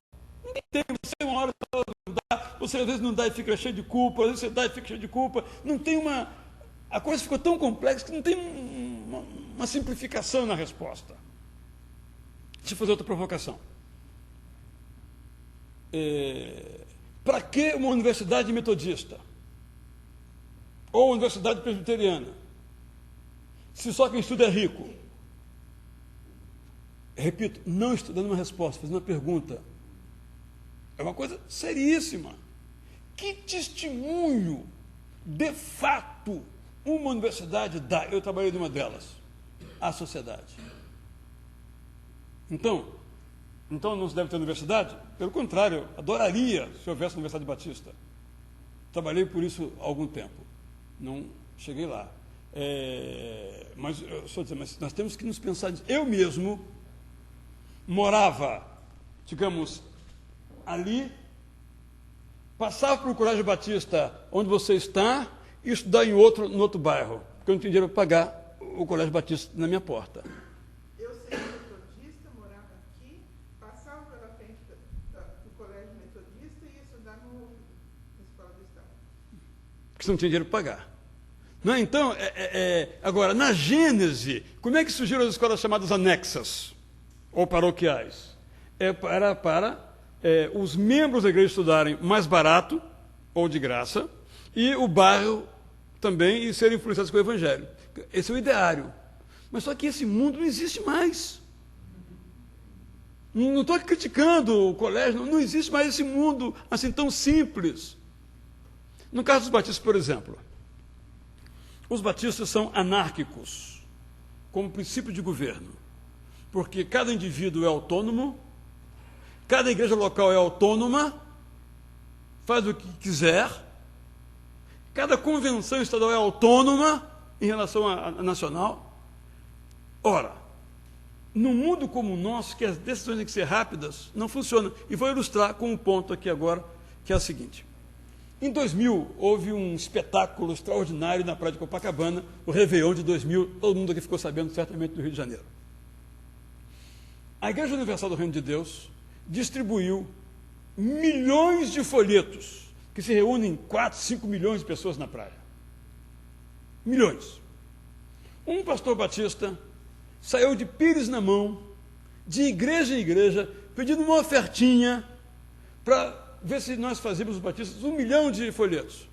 Ninguém tem. Você uma hora não dá, você às vezes não dá e fica cheio de culpa, às vezes você dá e fica cheio de culpa. Não tem uma... A coisa ficou tão complexa que não tem uma simplificação na resposta. Deixa eu fazer outra provocação. Para que uma universidade metodista? Ou uma universidade presbiteriana? Se só quem estuda é rico? Repito, não estou dando uma resposta, fazendo uma pergunta. É uma coisa seríssima. Que testemunho, de fato, uma universidade dá? Eu trabalhei numa delas, à sociedade. Então não se deve ter universidade? Pelo contrário, eu adoraria se houvesse Universidade Batista. Trabalhei por isso há algum tempo. Não cheguei lá. Mas nós temos que nos pensar nisso. Eu mesmo morava, digamos, ali, passava para o Colégio Batista, onde você está, e estudar no outro bairro, porque eu não tinha dinheiro para pagar o Colégio Batista na minha porta. Eu sei metodista, morava aqui, passava pela frente do Colégio Metodista e ia estudar na Escola do Estado. Porque você não tinha dinheiro para pagar. Não é? Então, agora, na Gênese, como é que surgiram as escolas chamadas anexas, ou paroquiais? Para os membros da igreja estudarem mais barato, ou de graça, e o bairro também, e serem influenciados com o Evangelho. Esse é o ideário. Mas só que esse mundo não existe mais. Não estou criticando o colégio, não existe mais esse mundo assim tão simples. No caso dos batistas, por exemplo, os batistas são anárquicos, como princípio de governo, porque cada indivíduo é autônomo, cada igreja local é autônoma, faz o que quiser, cada convenção estadual é autônoma em relação à nacional. Ora, num mundo como o nosso, que as decisões têm que ser rápidas, não funciona. E vou ilustrar com um ponto aqui agora, que é a seguinte. Em 2000, houve um espetáculo extraordinário na praia de Copacabana, o Réveillon de 2000, todo mundo aqui ficou sabendo certamente do Rio de Janeiro. A Igreja Universal do Reino de Deus distribuiu milhões de folhetos, que se reúnem 4, 5 milhões de pessoas na praia. Milhões. Um pastor batista saiu de pires na mão, de igreja em igreja, pedindo uma ofertinha para ver se nós fazíamos, os batistas, 1 milhão de folhetos.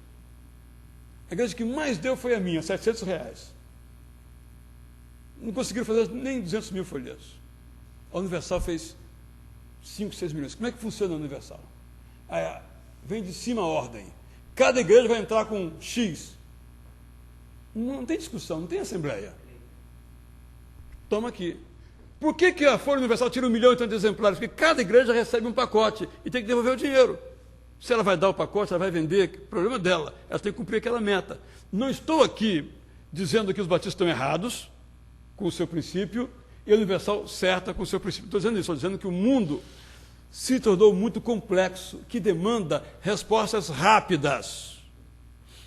A igreja que mais deu foi a minha, R$700. Não conseguiram fazer nem 200 mil folhetos. A Universal fez 5, 6 milhões. Como é que funciona a Universal? Aí, vem de cima a ordem. Cada igreja vai entrar com X. Não tem discussão, não tem assembleia. Toma aqui. Por que a Folha Universal tira 1 milhão e tantos exemplares? Porque cada igreja recebe um pacote e tem que devolver o dinheiro. Se ela vai dar o pacote, ela vai vender, problema dela. Ela tem que cumprir aquela meta. Não estou aqui dizendo que os batistas estão errados com o seu princípio e a Universal certa com o seu princípio. Estou dizendo isso, estou dizendo que o mundo se tornou muito complexo, que demanda respostas rápidas.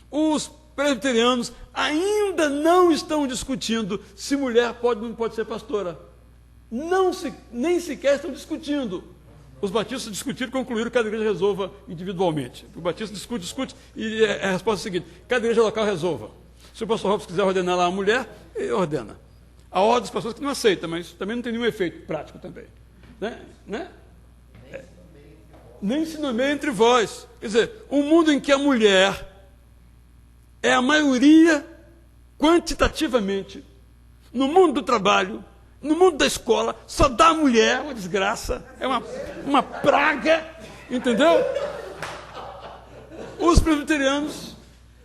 Os presbiterianos ainda não estão discutindo se mulher pode ou não pode ser pastora. Nem sequer estão discutindo. Os batistas discutiram e concluíram que cada igreja resolva individualmente. O batista discute, e a resposta é a seguinte: cada igreja local resolva. Se o pastor Robson quiser ordenar lá a mulher, ele ordena. A ordem das pessoas que não aceita, mas também não tem nenhum efeito prático também. Né? Nem se nomeia entre vós. Quer dizer, um mundo em que a mulher é a maioria quantitativamente, no mundo do trabalho, no mundo da escola, só dá a mulher, uma desgraça, é uma praga, entendeu? Os presbiterianos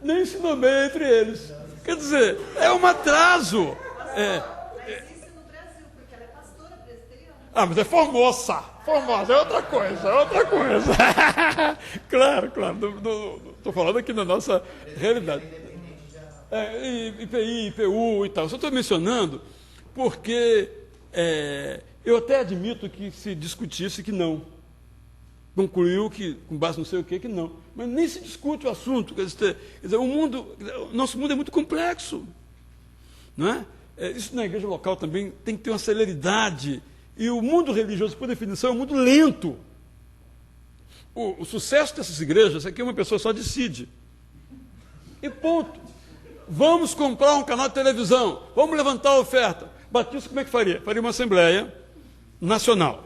nem se nomeiam entre eles. Quer dizer, é um atraso. Mas isso no Brasil, porque ela é pastora presbiteriana. Ah, mas é formosa, é outra coisa. Claro, estou falando aqui na nossa realidade. IPI, IPU e tal. Só estou mencionando porque eu até admito que se discutisse que não. Concluiu que, com base não sei o que não. Mas nem se discute o assunto. Quer dizer, o nosso mundo é muito complexo. Não é? Isso na igreja local também tem que ter uma celeridade. E o mundo religioso, por definição, é um mundo lento. O sucesso dessas igrejas é que uma pessoa só decide. E ponto. Vamos comprar um canal de televisão, vamos levantar a oferta. Batista, como é que faria? Faria uma assembleia nacional.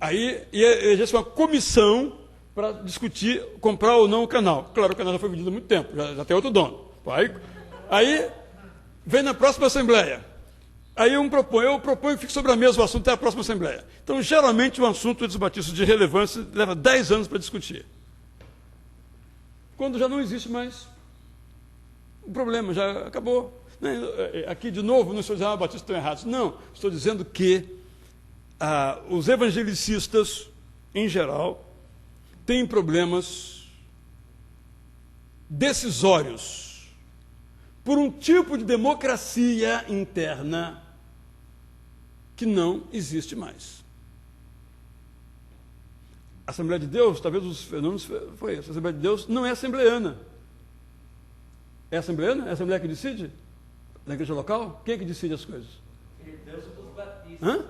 Aí ia exercer uma comissão para discutir comprar ou não o canal. Claro, o canal já foi vendido há muito tempo, já tem outro dono. Aí vem na próxima assembleia. Aí eu proponho que fique sobre a mesa o assunto até a próxima assembleia. Então, geralmente, o assunto dos batistas de relevância leva 10 anos para discutir. Quando já não existe mais, o problema já acabou. Aqui, de novo, não estou dizendo que os batistas estão errados. Não, estou dizendo que os evangelicistas, em geral, têm problemas decisórios por um tipo de democracia interna que não existe mais. A Assembleia de Deus, talvez os fenômenos foi esse. A Assembleia de Deus não é assembleana. É assembleana? É a Assembleia que decide? Na igreja local? Quem é que decide as coisas? Deus dos batistas. Hã?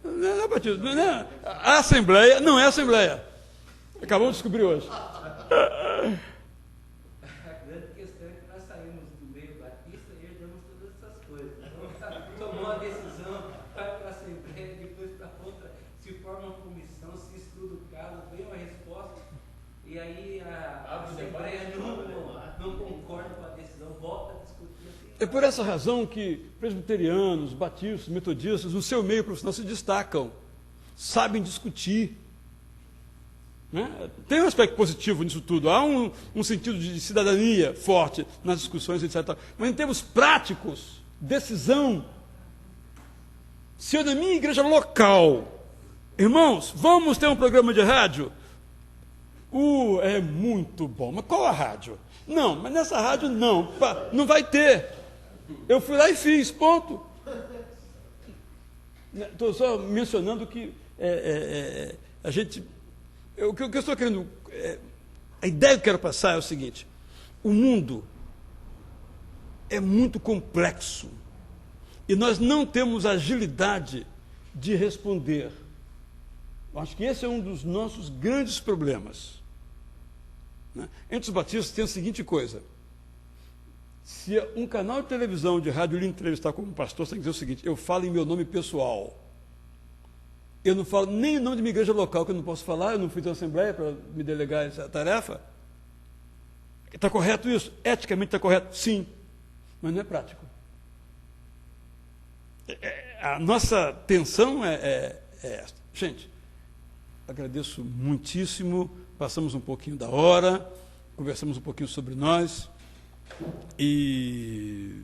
Não é batista. A Assembleia não é Assembleia. Acabamos de descobrir hoje. A grande questão é que nós saímos do meio batista e herdamos todas essas coisas. Então, tomou a decisão, vai para a Assembleia, depois para outra, se forma uma comissão, se estuda o caso, vem uma resposta, e aí a Assembleia não concorda com a decisão, volta a discutir. É por essa razão que presbiterianos, batistas, metodistas, no seu meio profissional se destacam, sabem discutir. Né? Tem um aspecto positivo nisso tudo, há um sentido de cidadania forte nas discussões, etc. Mas em termos práticos, decisão, se eu na minha igreja local, irmãos, vamos ter um programa de rádio? É muito bom, mas qual a rádio? Não, mas nessa rádio não vai ter. Eu fui lá e fiz, ponto. Estou só mencionando que a gente O que eu estou querendo... a ideia que eu quero passar é o seguinte: o mundo é muito complexo e nós não temos agilidade de responder. Acho que esse é um dos nossos grandes problemas. Né? Entre os batistas tem a seguinte coisa: se um canal de televisão, de rádio lhe entrevistar como pastor, você tem que dizer o seguinte: eu falo em meu nome pessoal. Eu não falo nem em nome de minha igreja local, que eu não posso falar, eu não fui da Assembleia para me delegar essa tarefa. Está correto isso? Eticamente está correto? Sim. Mas não é prático. A nossa tensão é esta. Gente, agradeço muitíssimo, passamos um pouquinho da hora, conversamos um pouquinho sobre nós e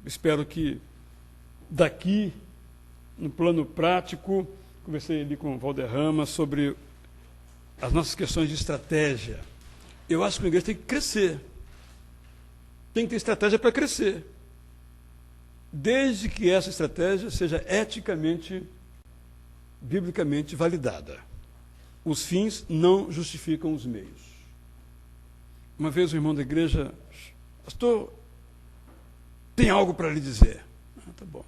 espero que daqui, no plano prático, conversei ali com o Valderrama sobre as nossas questões de estratégia. Eu acho que a igreja tem que crescer. Tem que ter estratégia para crescer. Desde que essa estratégia seja eticamente, biblicamente validada. Os fins não justificam os meios. Uma vez um irmão da igreja: pastor, tem algo para lhe dizer. Tá bom.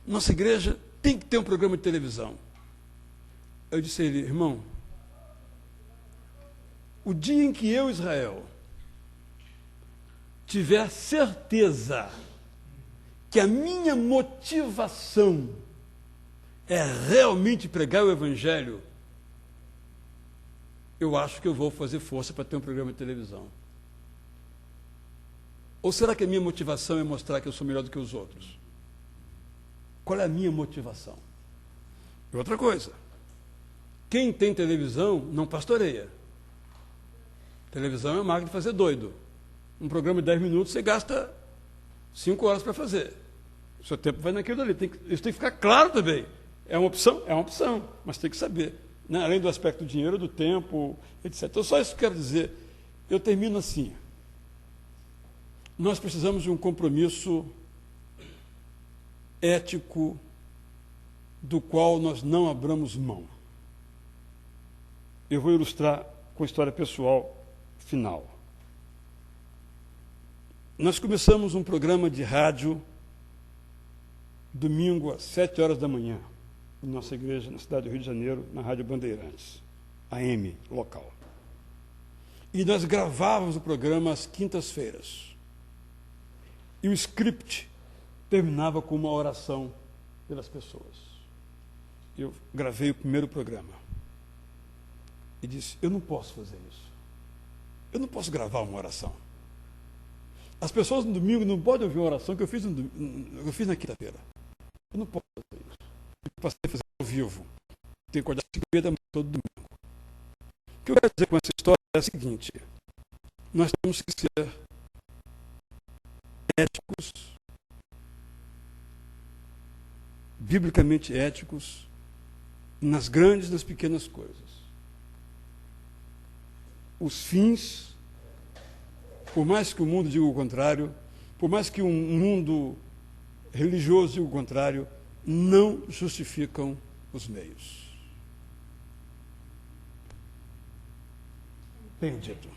Nossa igreja tem que ter um programa de televisão. Eu disse a ele: irmão, o dia em que eu, Israel, tiver certeza que a minha motivação é realmente pregar o Evangelho, eu acho que eu vou fazer força para ter um programa de televisão. Ou será que a minha motivação é mostrar que eu sou melhor do que os outros? Qual é a minha motivação? E outra coisa: quem tem televisão não pastoreia. Televisão é uma máquina de fazer doido. Um programa de 10 minutos você gasta 5 horas para fazer. O seu tempo vai naquilo ali. Isso tem que ficar claro também. É uma opção? É uma opção, mas tem que saber. Né? Além do aspecto do dinheiro, do tempo, etc. Então, só isso que eu quero dizer. Eu termino assim. Nós precisamos de um compromisso ético do qual nós não abramos mão. Eu vou ilustrar com a história pessoal final. Nós começamos um programa de rádio domingo às 7 horas da manhã, em nossa igreja, na cidade do Rio de Janeiro, na Rádio Bandeirantes, AM, local. E nós gravávamos o programa às quintas-feiras. E o script terminava com uma oração pelas pessoas. Eu gravei o primeiro programa e disse: eu não posso fazer isso. Eu não posso gravar uma oração. As pessoas no domingo não podem ouvir uma oração que eu fiz na quinta-feira. Eu não posso fazer isso. Eu passei a fazer ao vivo. Tenho que acordar às 5h30 da manhã todo domingo. O que eu quero dizer com essa história é o seguinte: nós temos que ser éticos, biblicamente éticos, nas grandes e nas pequenas coisas. Os fins, por mais que o mundo diga o contrário, por mais que um mundo religioso diga o contrário, não justificam os meios. Tenho dito.